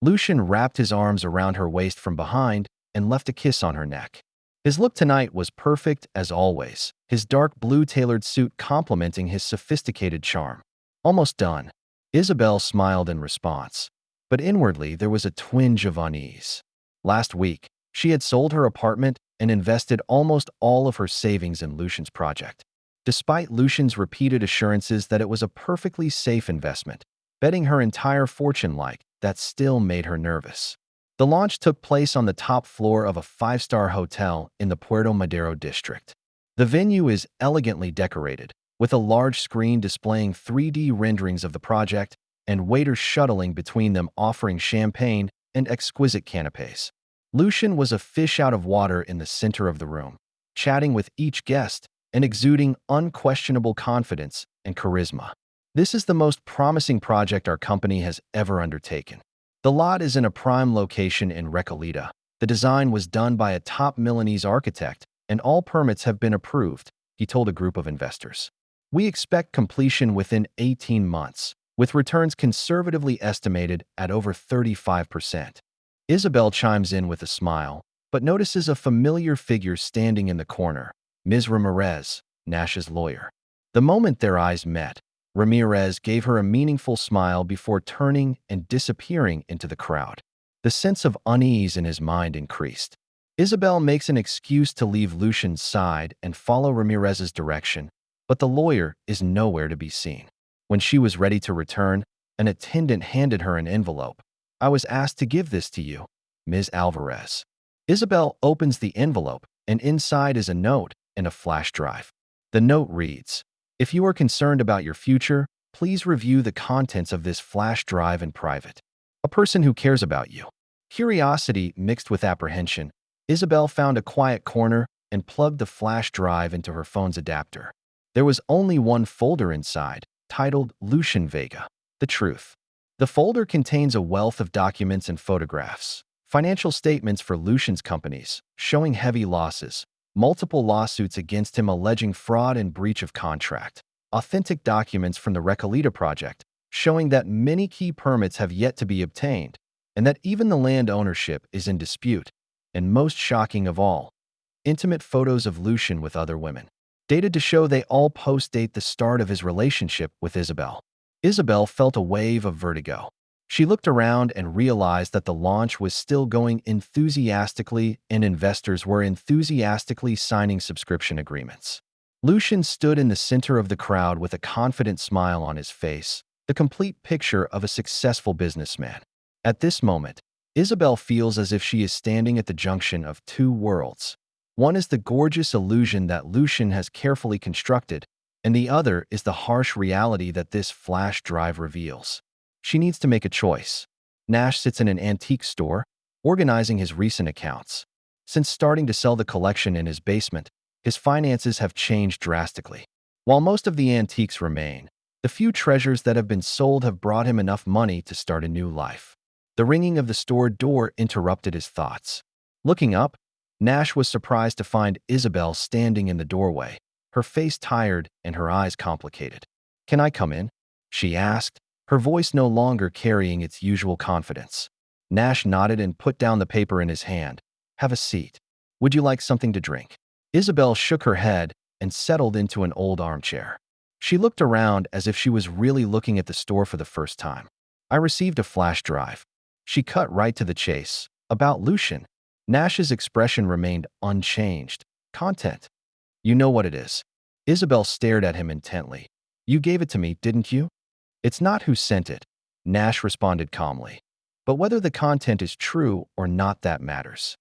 Lucian wrapped his arms around her waist from behind and left a kiss on her neck. His look tonight was perfect as always, his dark blue tailored suit complementing his sophisticated charm. Almost done. Isabel smiled in response, but inwardly there was a twinge of unease. Last week, she had sold her apartment and invested almost all of her savings in Lucian's project. Despite Lucian's repeated assurances that it was a perfectly safe investment, betting her entire fortune that still made her nervous. The launch took place on the top floor of a five-star hotel in the Puerto Madero district. The venue is elegantly decorated, with a large screen displaying 3D renderings of the project and waiters shuttling between them offering champagne and exquisite canapes. Lucian was a fish out of water in the center of the room, chatting with each guest and exuding unquestionable confidence and charisma. This is the most promising project our company has ever undertaken. The lot is in a prime location in Recoleta. The design was done by a top Milanese architect, and all permits have been approved, he told a group of investors. We expect completion within 18 months, with returns conservatively estimated at over 35%. Isabel chimes in with a smile, but notices a familiar figure standing in the corner, Ms. Ramirez, Nash's lawyer. The moment their eyes met, Ramirez gave her a meaningful smile before turning and disappearing into the crowd. The sense of unease in his mind increased. Isabel makes an excuse to leave Lucian's side and follow Ramirez's direction, but the lawyer is nowhere to be seen. When she was ready to return, an attendant handed her an envelope. I was asked to give this to you, Ms. Alvarez. Isabel opens the envelope, and inside is a note and a flash drive. The note reads, "If you are concerned about your future, please review the contents of this flash drive in private. A person who cares about you." Curiosity mixed with apprehension, Isabel found a quiet corner and plugged the flash drive into her phone's adapter. There was only one folder inside, titled Lucian Vega, The Truth. The folder contains a wealth of documents and photographs, financial statements for Lucian's companies, showing heavy losses, multiple lawsuits against him alleging fraud and breach of contract, authentic documents from the Recoleta project, showing that many key permits have yet to be obtained, and that even the land ownership is in dispute, and most shocking of all, intimate photos of Lucian with other women, dated to show they all post-date the start of his relationship with Isabel. Isabel felt a wave of vertigo. She looked around and realized that the launch was still going enthusiastically and investors were enthusiastically signing subscription agreements. Lucian stood in the center of the crowd with a confident smile on his face, the complete picture of a successful businessman. At this moment, Isabel feels as if she is standing at the junction of two worlds. One is the gorgeous illusion that Lucian has carefully constructed, and the other is the harsh reality that this flash drive reveals. She needs to make a choice. Nash sits in an antique store, organizing his recent accounts. Since starting to sell the collection in his basement, his finances have changed drastically. While most of the antiques remain, the few treasures that have been sold have brought him enough money to start a new life. The ringing of the store door interrupted his thoughts. Looking up, Nash was surprised to find Isabel standing in the doorway, her face tired and her eyes complicated. "Can I come in?" she asked, her voice no longer carrying its usual confidence. Nash nodded and put down the paper in his hand. "Have a seat. Would you like something to drink?" Isabel shook her head and settled into an old armchair. She looked around as if she was really looking at the store for the first time. "I received a flash drive." She cut right to the chase. "About Lucian." Nash's expression remained unchanged. "Content. You know what it is." Isabel stared at him intently. "You gave it to me, didn't you?" "It's not who sent it," Nash responded calmly. "But whether the content is true or not, that matters."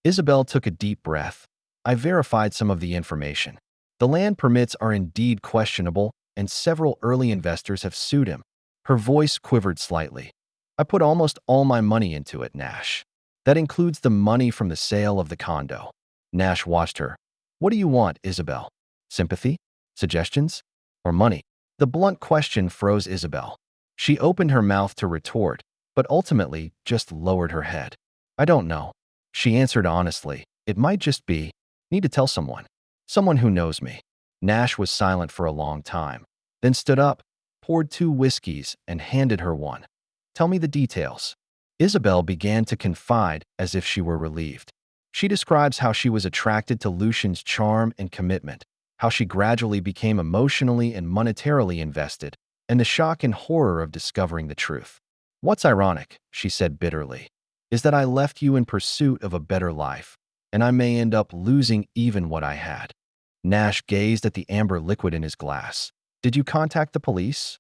Isabel took a deep breath. "I verified some of the information. The land permits are indeed questionable, and several early investors have sued him." Her voice quivered slightly. "I put almost all my money into it, Nash. That includes the money from the sale of the condo." Nash watched her. "What do you want, Isabel? Sympathy? Suggestions? Or money?" The blunt question froze Isabel. She opened her mouth to retort, but ultimately just lowered her head. "I don't know," She answered honestly, "It might just be, need to tell someone. Someone who knows me." Nash was silent for a long time, then stood up, poured 2 whiskeys, and handed her one. "Tell me the details." Isabel began to confide as if she were relieved. She describes how she was attracted to Lucian's charm and commitment, how she gradually became emotionally and monetarily invested, and the shock and horror of discovering the truth. "What's ironic," she said bitterly, "is that I left you in pursuit of a better life, and I may end up losing even what I had." Nash gazed at the amber liquid in his glass. "Did you contact the police?"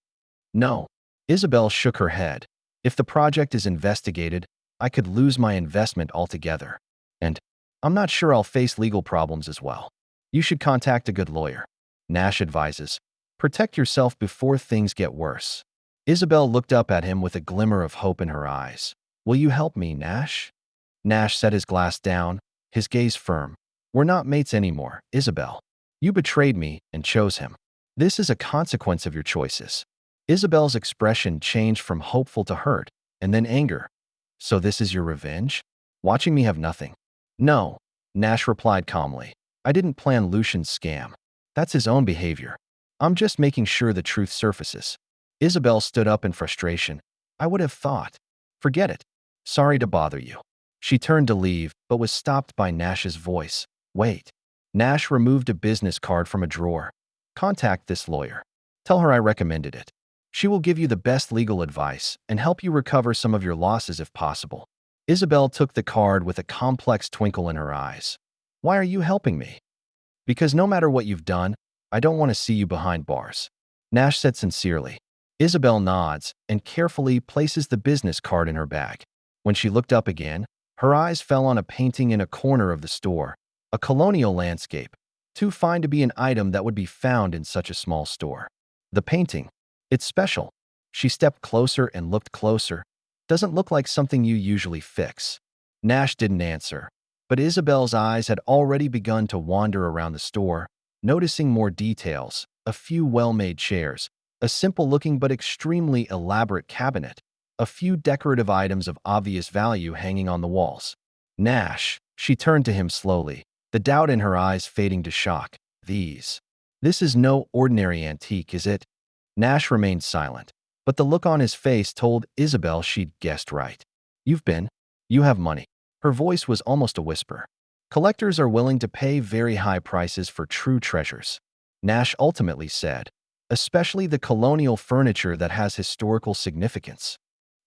"No." Isabel shook her head. "If the project is investigated, I could lose my investment altogether. And I'm not sure I'll face legal problems as well. You should contact a good lawyer." Nash advises, "Protect yourself before things get worse." Isabel looked up at him with a glimmer of hope in her eyes. "Will you help me, Nash?" Nash set his glass down, his gaze firm. "We're not mates anymore, Isabel. You betrayed me and chose him. This is a consequence of your choices." Isabel's expression changed from hopeful to hurt, and then anger. "So this is your revenge? Watching me have nothing?" "No," Nash replied calmly. "I didn't plan Lucian's scam. That's his own behavior. I'm just making sure the truth surfaces." Isabel stood up in frustration. "I would have thought. Forget it. Sorry to bother you." She turned to leave, but was stopped by Nash's voice. "Wait." Nash removed a business card from a drawer. "Contact this lawyer. Tell her I recommended it. She will give you the best legal advice and help you recover some of your losses if possible." Isabel took the card with a complex twinkle in her eyes. "Why are you helping me?" "Because no matter what you've done, I don't want to see you behind bars," Nash said sincerely. Isabel nods and carefully places the business card in her bag. When she looked up again, her eyes fell on a painting in a corner of the store, a colonial landscape, too fine to be an item that would be found in such a small store. The painting, it's special. She stepped closer and looked closer. "Doesn't look like something you usually fix." Nash didn't answer, but Isabel's eyes had already begun to wander around the store, noticing more details: a few well-made chairs, a simple-looking but extremely elaborate cabinet, a few decorative items of obvious value hanging on the walls. "Nash," she turned to him slowly, the doubt in her eyes fading to shock. This is no ordinary antique, is it?" Nash remained silent, but the look on his face told Isabel she'd guessed right. You have money." Her voice was almost a whisper. "Collectors are willing to pay very high prices for true treasures," Nash ultimately said, "especially the colonial furniture that has historical significance."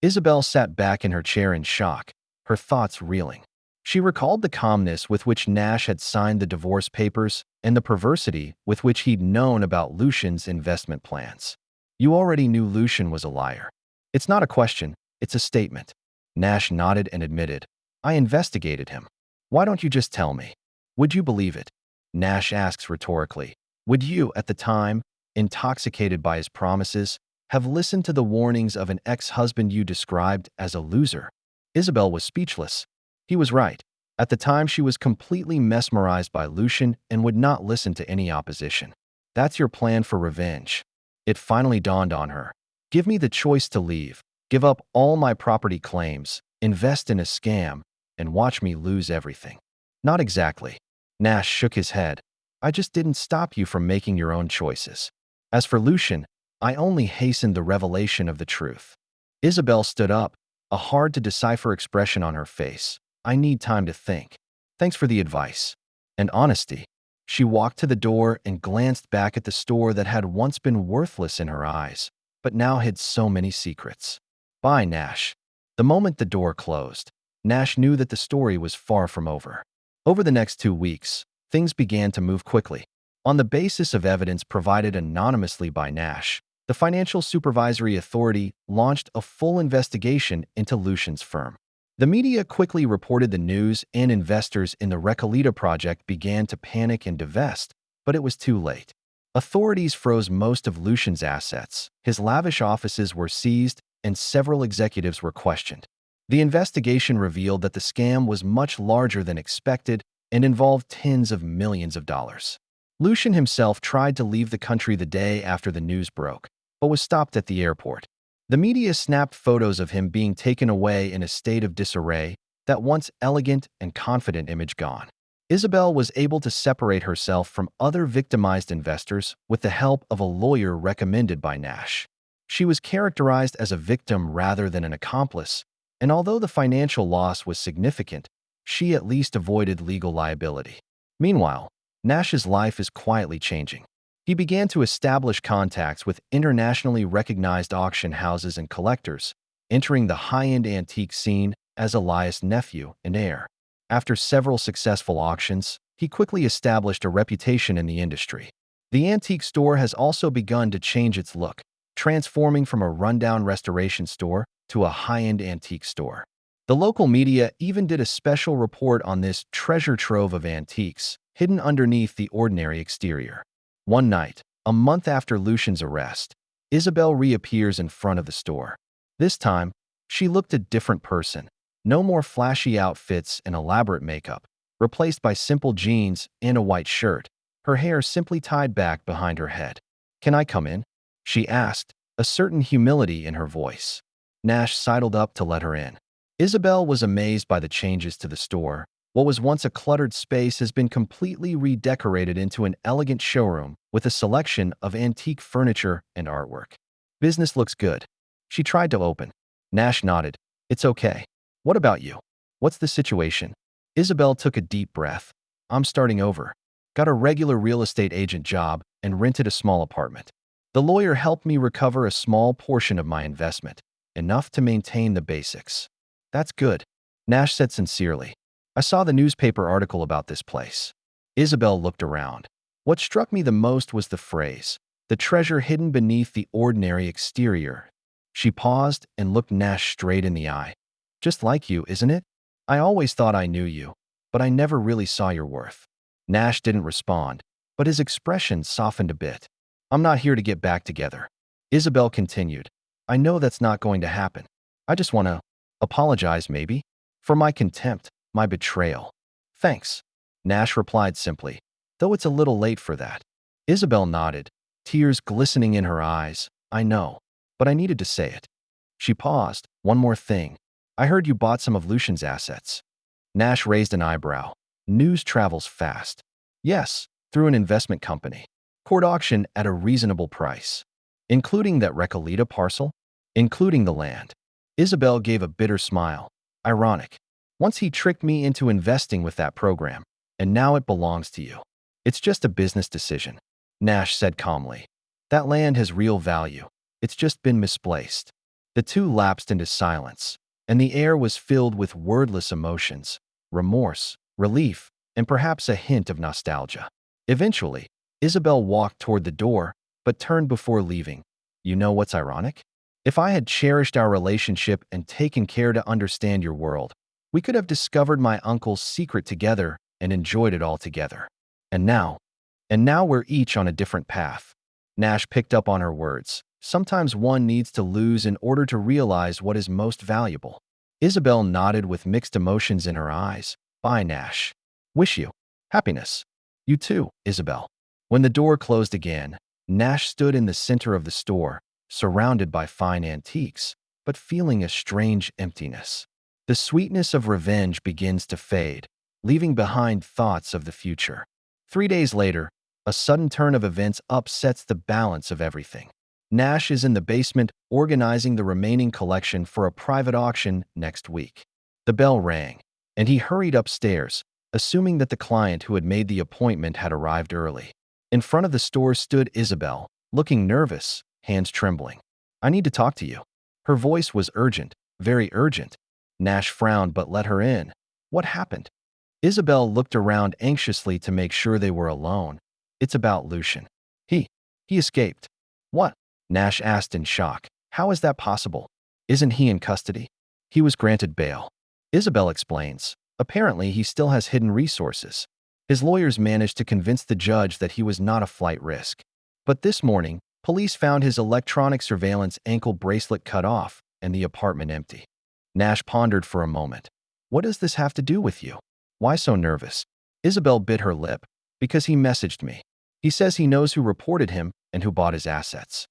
Isabel sat back in her chair in shock, her thoughts reeling. She recalled the calmness with which Nash had signed the divorce papers and the perversity with which he'd known about Lucian's investment plans. "You already knew Lucian was a liar." "It's not a question, it's a statement." Nash nodded and admitted, "I investigated him. Why don't you just tell me? Would you believe it?" Nash asks rhetorically. "Would you, at the time, intoxicated by his promises, have listened to the warnings of an ex-husband you described as a loser?" Isabel was speechless. He was right. At the time, she was completely mesmerized by Lucian and would not listen to any opposition. "That's your plan for revenge." It finally dawned on her. "Give me the choice to leave, give up all my property claims, invest in a scam, and watch me lose everything." "Not exactly." Nash shook his head. "I just didn't stop you from making your own choices. As for Lucian, I only hastened the revelation of the truth." Isabel stood up, a hard-to-decipher expression on her face. "I need time to think. Thanks for the advice and honesty." She walked to the door and glanced back at the store that had once been worthless in her eyes, but now hid so many secrets. "Bye, Nash." The moment the door closed, Nash knew that the story was far from over. Over the next 2 weeks, things began to move quickly. On the basis of evidence provided anonymously by Nash, the Financial Supervisory Authority launched a full investigation into Lucian's firm. The media quickly reported the news, and investors in the Recoleta project began to panic and divest, but it was too late. Authorities froze most of Lucian's assets, his lavish offices were seized, and several executives were questioned. The investigation revealed that the scam was much larger than expected and involved tens of millions of dollars. Lucian himself tried to leave the country the day after the news broke, but was stopped at the airport. The media snapped photos of him being taken away in a state of disarray, that once elegant and confident image gone. Isabel was able to separate herself from other victimized investors with the help of a lawyer recommended by Nash. She was characterized as a victim rather than an accomplice, and although the financial loss was significant, she at least avoided legal liability. Meanwhile, Nash's life is quietly changing. He began to establish contacts with internationally recognized auction houses and collectors, entering the high-end antique scene as Elias' nephew and heir. After several successful auctions, he quickly established a reputation in the industry. The antique store has also begun to change its look, transforming from a rundown restoration store to a high-end antique store. The local media even did a special report on this treasure trove of antiques, hidden underneath the ordinary exterior. One night, a month after Lucian's arrest, Isabel reappears in front of the store. This time, she looked a different person. No more flashy outfits and elaborate makeup, replaced by simple jeans and a white shirt, her hair simply tied back behind her head. "Can I come in?" she asked, a certain humility in her voice. Nash sidled up to let her in. Isabel was amazed by the changes to the store. What was once a cluttered space has been completely redecorated into an elegant showroom with a selection of antique furniture and artwork. "Business looks good." She tried to open. Nash nodded. "It's okay. What about you? What's the situation?" Isabel took a deep breath. "I'm starting over. Got a regular real estate agent job and rented a small apartment. The lawyer helped me recover a small portion of my investment, enough to maintain the basics." "That's good," Nash said sincerely. "I saw the newspaper article about this place." Isabel looked around. What struck me the most was the phrase, "the treasure hidden beneath the ordinary exterior." She paused and looked Nash straight in the eye. "Just like you, isn't it? I always thought I knew you, but I never really saw your worth." Nash didn't respond, but his expression softened a bit. "I'm not here to get back together," Isabel continued. "I know that's not going to happen. I just want to apologize, maybe, for my contempt, my betrayal." "Thanks," Nash replied simply, "though it's a little late for that." Isabel nodded, tears glistening in her eyes. "I know, but I needed to say it." She paused. "One more thing. I heard you bought some of Lucian's assets." Nash raised an eyebrow. "News travels fast." "Yes, through an investment company. Court auction at a reasonable price." "Including that Recoleta parcel?" "Including the land." Isabel gave a bitter smile. "Ironic. Once he tricked me into investing with that program, and now it belongs to you." "It's just a business decision," Nash said calmly. "That land has real value. It's just been misplaced." The two lapsed into silence, and the air was filled with wordless emotions, remorse, relief, and perhaps a hint of nostalgia. Eventually, Isabel walked toward the door, but turned before leaving. "You know what's ironic? If I had cherished our relationship and taken care to understand your world, we could have discovered my uncle's secret together and enjoyed it all together. And now we're each on a different path." Nash picked up on her words. "Sometimes one needs to lose in order to realize what is most valuable." Isabel nodded with mixed emotions in her eyes. "Bye, Nash. Wish you happiness." "You too, Isabel." When the door closed again, Nash stood in the center of the store, surrounded by fine antiques, but feeling a strange emptiness. The sweetness of revenge begins to fade, leaving behind thoughts of the future. 3 days later, a sudden turn of events upsets the balance of everything. Nash is in the basement organizing the remaining collection for a private auction next week. The bell rang, and he hurried upstairs, assuming that the client who had made the appointment had arrived early. In front of the store stood Isabel, looking nervous, hands trembling. "I need to talk to you." Her voice was urgent, very urgent. Nash frowned but let her in. "What happened?" Isabel looked around anxiously to make sure they were alone. "It's about Lucian. He escaped." "What?" Nash asked in shock. "How is that possible? Isn't he in custody?" "He was granted bail," Isabel explains. "Apparently, he still has hidden resources. His lawyers managed to convince the judge that he was not a flight risk. But this morning, police found his electronic surveillance ankle bracelet cut off and the apartment empty." Nash pondered for a moment. "What does this have to do with you? Why so nervous?" Isabel bit her lip. "Because he messaged me. He says he knows who reported him and who bought his assets.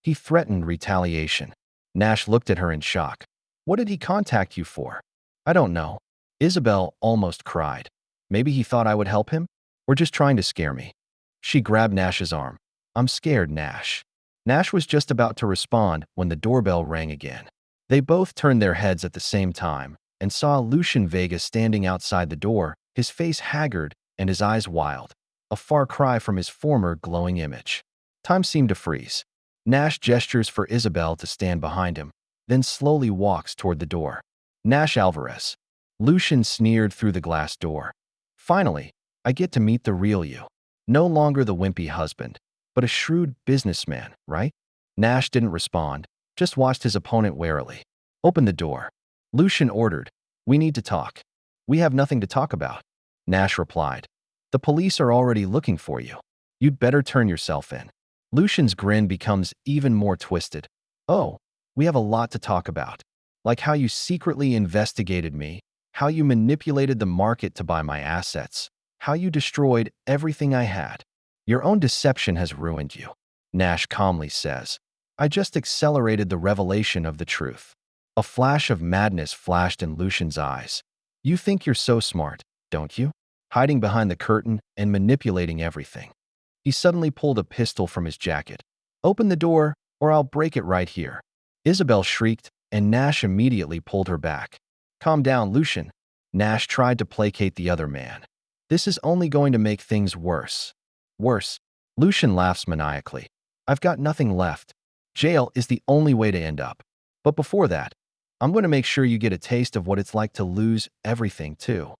He threatened retaliation." Nash looked at her in shock. "What did he contact you for?" I don't know. Isabel almost cried. Maybe he thought I would help him? Or just trying to scare me? She grabbed Nash's arm. I'm scared, Nash. Nash was just about to respond when the doorbell rang again. They both turned their heads at the same time and saw Lucian Vega standing outside the door, his face haggard and his eyes wild, a far cry from his former glowing image. Time seemed to freeze. Nash gestures for Isabel to stand behind him, then slowly walks toward the door. Nash Alvarez. Lucian sneered through the glass door. Finally, I get to meet the real you. No longer the wimpy husband, but a shrewd businessman, right? Nash didn't respond, just watched his opponent warily. Open the door. Lucian ordered. We need to talk. We have nothing to talk about. Nash replied. The police are already looking for you. You'd better turn yourself in. Lucian's grin becomes even more twisted. Oh, we have a lot to talk about. Like how you secretly investigated me, how you manipulated the market to buy my assets, how you destroyed everything I had. Your own deception has ruined you, Nash calmly says. I just accelerated the revelation of the truth. A flash of madness flashed in Lucian's eyes. You think you're so smart, don't you? Hiding behind the curtain and manipulating everything. He suddenly pulled a pistol from his jacket. Open the door, or I'll break it right here. Isabel shrieked, and Nash immediately pulled her back. Calm down, Lucian. Nash tried to placate the other man. This is only going to make things worse. Worse. Lucian laughs maniacally. I've got nothing left. Jail is the only way to end up. But before that, I'm going to make sure you get a taste of what it's like to lose everything, too.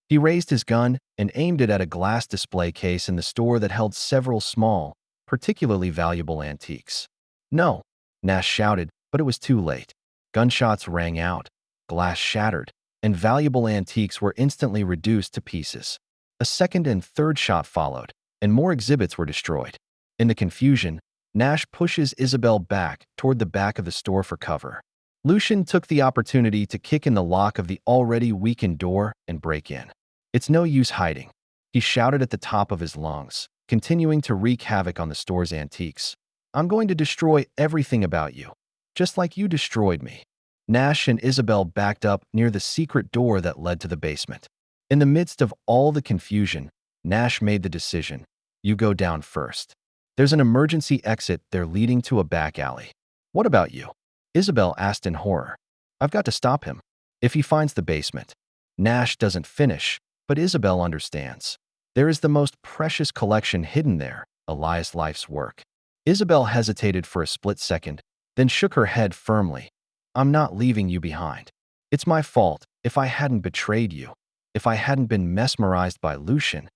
He raised his gun and aimed it at a glass display case in the store that held several small, particularly valuable antiques. No, Nash shouted, but it was too late. Gunshots rang out, glass shattered, and valuable antiques were instantly reduced to pieces. A second and third shot followed, and more exhibits were destroyed. In the confusion, Nash pushes Isabel back toward the back of the store for cover. Lucian took the opportunity to kick in the lock of the already weakened door and break in. It's no use hiding, he shouted at the top of his lungs, continuing to wreak havoc on the store's antiques. I'm going to destroy everything about you, just like you destroyed me. Nash and Isabel backed up near the secret door that led to the basement. In the midst of all the confusion, Nash made the decision. You go down first. There's an emergency exit there leading to a back alley. What about you? Isabel asked in horror. I've got to stop him. If he finds the basement. Nash doesn't finish, but Isabel understands. There is the most precious collection hidden there, Elias Life's work. Isabel hesitated for a split second, then shook her head firmly. I'm not leaving you behind. It's my fault if I hadn't betrayed you, if I hadn't been mesmerized by Lucian.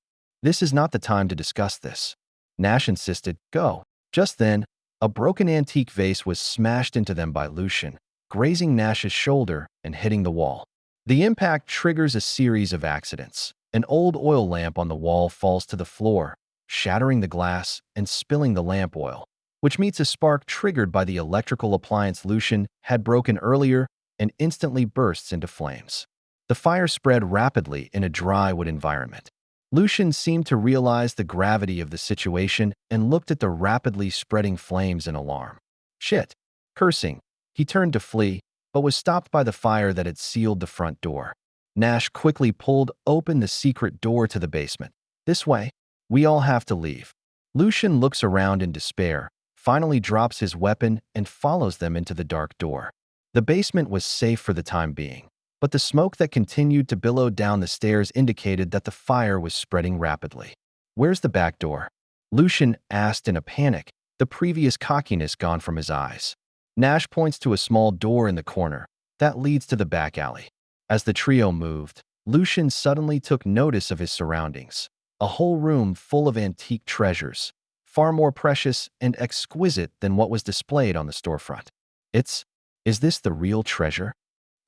This is not the time to discuss this. Nash insisted, go. Just then, a broken antique vase was smashed into them by Lucian, grazing Nash's shoulder and hitting the wall. The impact triggers a series of accidents. An old oil lamp on the wall falls to the floor, shattering the glass and spilling the lamp oil, which meets a spark triggered by the electrical appliance Lucian had broken earlier and instantly bursts into flames. The fire spread rapidly in a dry wood environment. Lucian seemed to realize the gravity of the situation and looked at the rapidly spreading flames in alarm. Shit! Cursing, he turned to flee, but was stopped by the fire that had sealed the front door. Nash quickly pulled open the secret door to the basement. This way, we all have to leave. Lucian looks around in despair, finally drops his weapon and follows them into the dark door. The basement was safe for the time being, but the smoke that continued to billow down the stairs indicated that the fire was spreading rapidly. Where's the back door? Lucian asked in a panic, the previous cockiness gone from his eyes. Nash points to a small door in the corner that leads to the back alley. As the trio moved, Lucian suddenly took notice of his surroundings. A whole room full of antique treasures, far more precious and exquisite than what was displayed on the storefront. Is this the real treasure?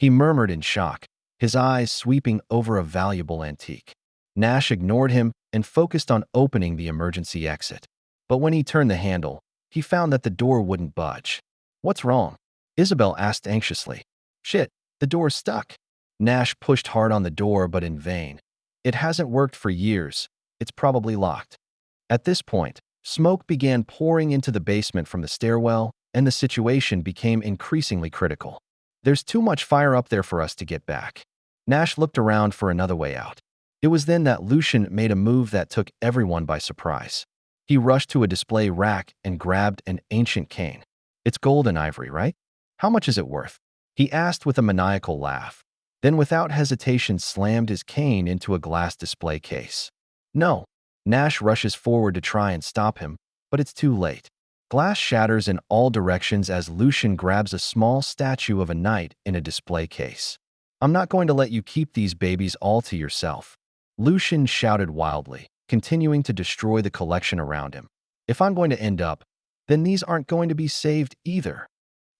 He murmured in shock, his eyes sweeping over a valuable antique. Nash ignored him and focused on opening the emergency exit. But when he turned the handle, he found that the door wouldn't budge. What's wrong? Isabel asked anxiously. Shit, the door's stuck. Nash pushed hard on the door, but in vain. It hasn't worked for years. It's probably locked. At this point, smoke began pouring into the basement from the stairwell, and the situation became increasingly critical. There's too much fire up there for us to get back. Nash looked around for another way out. It was then that Lucian made a move that took everyone by surprise. He rushed to a display rack and grabbed an ancient cane. It's gold and ivory, right? How much is it worth? He asked with a maniacal laugh. Then without hesitation slammed his cane into a glass display case. No. Nash rushes forward to try and stop him, but it's too late. Glass shatters in all directions as Lucian grabs a small statue of a knight in a display case. I'm not going to let you keep these babies all to yourself. Lucian shouted wildly, continuing to destroy the collection around him. If I'm going to end up, then these aren't going to be saved either.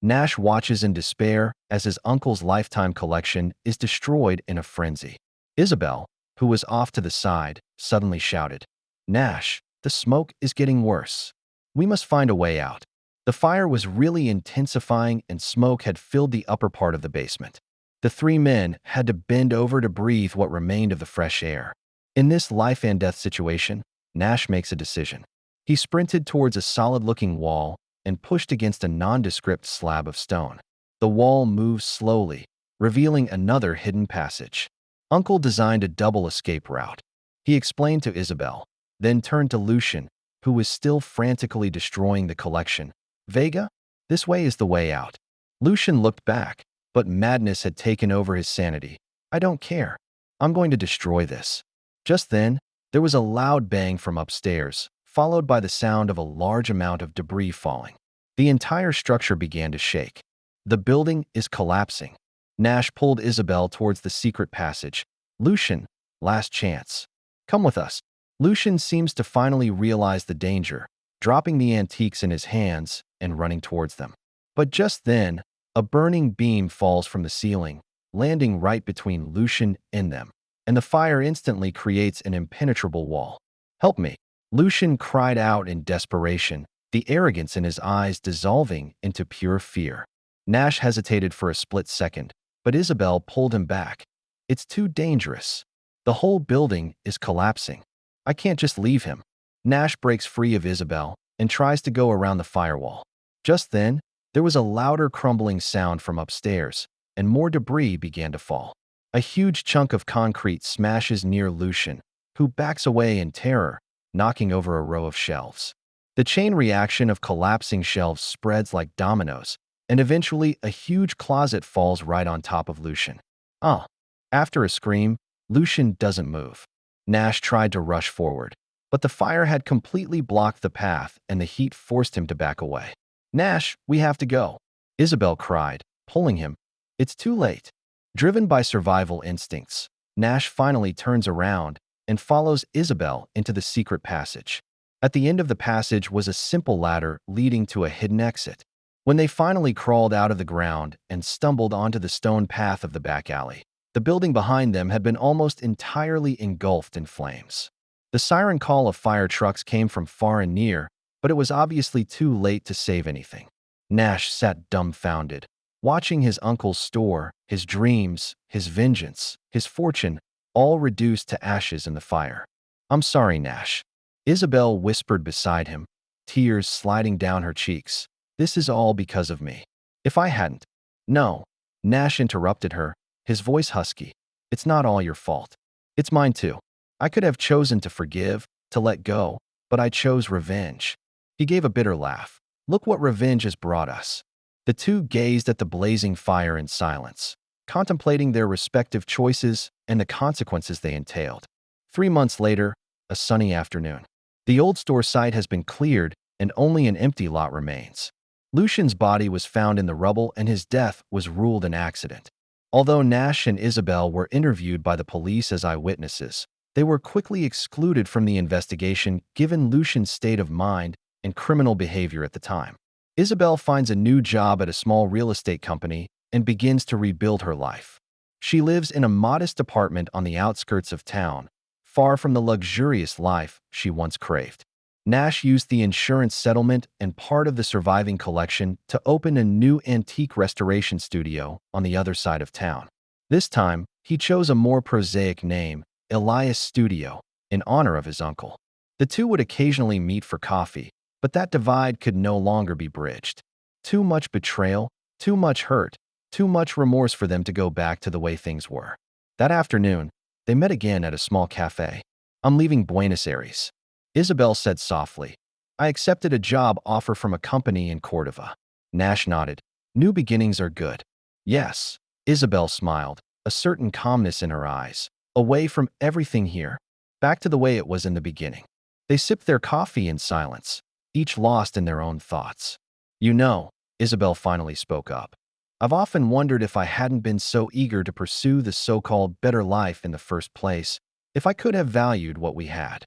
Nash watches in despair as his uncle's lifetime collection is destroyed in a frenzy. Isabel, who was off to the side, suddenly shouted, "Nash, the smoke is getting worse. We must find a way out." The fire was really intensifying and smoke had filled the upper part of the basement. The three men had to bend over to breathe what remained of the fresh air. In this life and death situation, Nash makes a decision. He sprinted towards a solid-looking wall and pushed against a nondescript slab of stone. The wall moves slowly, revealing another hidden passage. Uncle designed a double escape route. He explained to Isabel, then turned to Lucian, who was still frantically destroying the collection. "Vega, this way is the way out." Lucian looked back, but madness had taken over his sanity. "I don't care. I'm going to destroy this." Just then, there was a loud bang from upstairs, followed by the sound of a large amount of debris falling. The entire structure began to shake. The building is collapsing. Nash pulled Isabel towards the secret passage. "Lucian, last chance. Come with us." Lucian seems to finally realize the danger, dropping the antiques in his hands and running towards them. But just then, a burning beam falls from the ceiling, landing right between Lucian and them, and the fire instantly creates an impenetrable wall. "Help me!" Lucian cried out in desperation, the arrogance in his eyes dissolving into pure fear. Nash hesitated for a split second, but Isabel pulled him back. "It's too dangerous. The whole building is collapsing. I can't just leave him." Nash breaks free of Isabel and tries to go around the firewall. Just then, there was a louder crumbling sound from upstairs, and more debris began to fall. A huge chunk of concrete smashes near Lucian, who backs away in terror, knocking over a row of shelves. The chain reaction of collapsing shelves spreads like dominoes, and eventually a huge closet falls right on top of Lucian. "Ah!" After a scream, Lucian doesn't move. Nash tried to rush forward, but the fire had completely blocked the path and the heat forced him to back away. "Nash, we have to go," Isabel cried, pulling him. "It's too late." Driven by survival instincts, Nash finally turns around and follows Isabel into the secret passage. At the end of the passage was a simple ladder leading to a hidden exit. When they finally crawled out of the ground and stumbled onto the stone path of the back alley, the building behind them had been almost entirely engulfed in flames. The siren call of fire trucks came from far and near, but it was obviously too late to save anything. Nash sat dumbfounded, watching his uncle's store, his dreams, his vengeance, his fortune, all reduced to ashes in the fire. "I'm sorry, Nash," Isabel whispered beside him, tears sliding down her cheeks. "This is all because of me. If I hadn't—" "No," Nash interrupted her, his voice husky. "It's not all your fault. It's mine too. I could have chosen to forgive, to let go, but I chose revenge." He gave a bitter laugh. "Look what revenge has brought us." The two gazed at the blazing fire in silence, contemplating their respective choices and the consequences they entailed. 3 months later, a sunny afternoon. The old store site has been cleared and only an empty lot remains. Lucian's body was found in the rubble and his death was ruled an accident. Although Nash and Isabel were interviewed by the police as eyewitnesses, they were quickly excluded from the investigation given Lucian's state of mind and criminal behavior at the time. Isabel finds a new job at a small real estate company and begins to rebuild her life. She lives in a modest apartment on the outskirts of town, far from the luxurious life she once craved. Nash used the insurance settlement and part of the surviving collection to open a new antique restoration studio on the other side of town. This time, he chose a more prosaic name, Elias Studio, in honor of his uncle. The two would occasionally meet for coffee, but that divide could no longer be bridged. Too much betrayal, too much hurt, too much remorse for them to go back to the way things were. That afternoon, they met again at a small cafe. I'm leaving Buenos Aires, Isabel said softly. I accepted a job offer from a company in Cordova. Nash nodded. New beginnings are good. Yes, Isabel smiled, a certain calmness in her eyes. Away from everything here, back to the way it was in the beginning. They sipped their coffee in silence, each lost in their own thoughts. You know, Isabel finally spoke up. I've often wondered if I hadn't been so eager to pursue the so-called better life in the first place, if I could have valued what we had.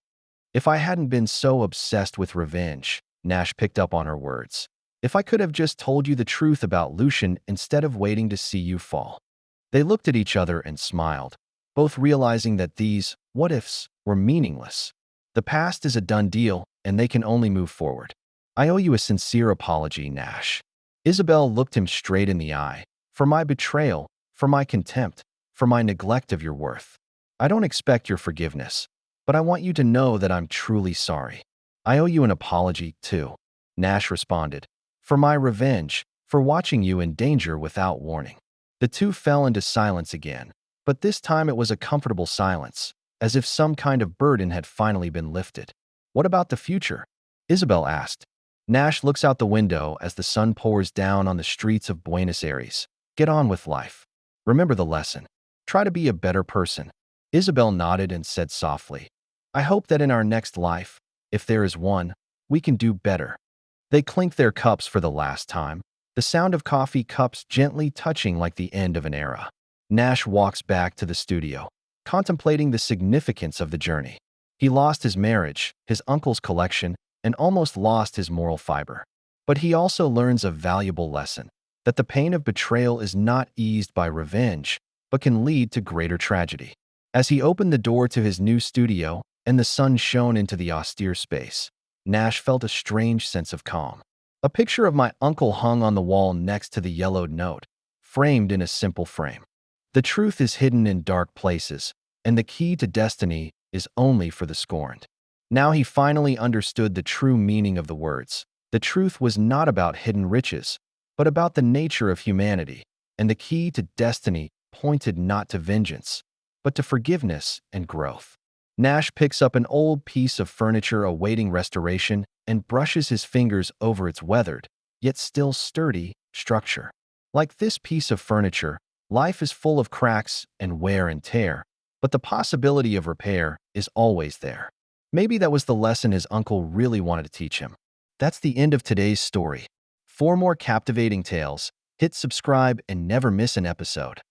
If I hadn't been so obsessed with revenge, Nash picked up on her words. If I could have just told you the truth about Lucian instead of waiting to see you fall. They looked at each other and smiled, both realizing that these what-ifs were meaningless. The past is a done deal, and they can only move forward. I owe you a sincere apology, Nash. Isabel looked him straight in the eye. For my betrayal, for my contempt, for my neglect of your worth. I don't expect your forgiveness, but I want you to know that I'm truly sorry. I owe you an apology, too, Nash responded. For my revenge, for watching you in danger without warning. The two fell into silence again, but this time it was a comfortable silence, as if some kind of burden had finally been lifted. What about the future? Isabel asked. Nash looks out the window as the sun pours down on the streets of Buenos Aires. Get on with life. Remember the lesson. Try to be a better person. Isabel nodded and said softly, I hope that in our next life, if there is one, we can do better. They clinked their cups for the last time, the sound of coffee cups gently touching like the end of an era. Nash walks back to the studio, contemplating the significance of the journey. He lost his marriage, his uncle's collection, and almost lost his moral fiber. But he also learns a valuable lesson, that the pain of betrayal is not eased by revenge, but can lead to greater tragedy. As he opened the door to his new studio and the sun shone into the austere space, Nash felt a strange sense of calm. A picture of my uncle hung on the wall next to the yellowed note, framed in a simple frame. The truth is hidden in dark places, and the key to destiny is only for the scorned. Now he finally understood the true meaning of the words. The truth was not about hidden riches, but about the nature of humanity, and the key to destiny pointed not to vengeance, but to forgiveness and growth. Nash picks up an old piece of furniture awaiting restoration and brushes his fingers over its weathered, yet still sturdy, structure. Like this piece of furniture, life is full of cracks and wear and tear, but the possibility of repair is always there. Maybe that was the lesson his uncle really wanted to teach him. That's the end of today's story. For more captivating tales, hit subscribe and never miss an episode.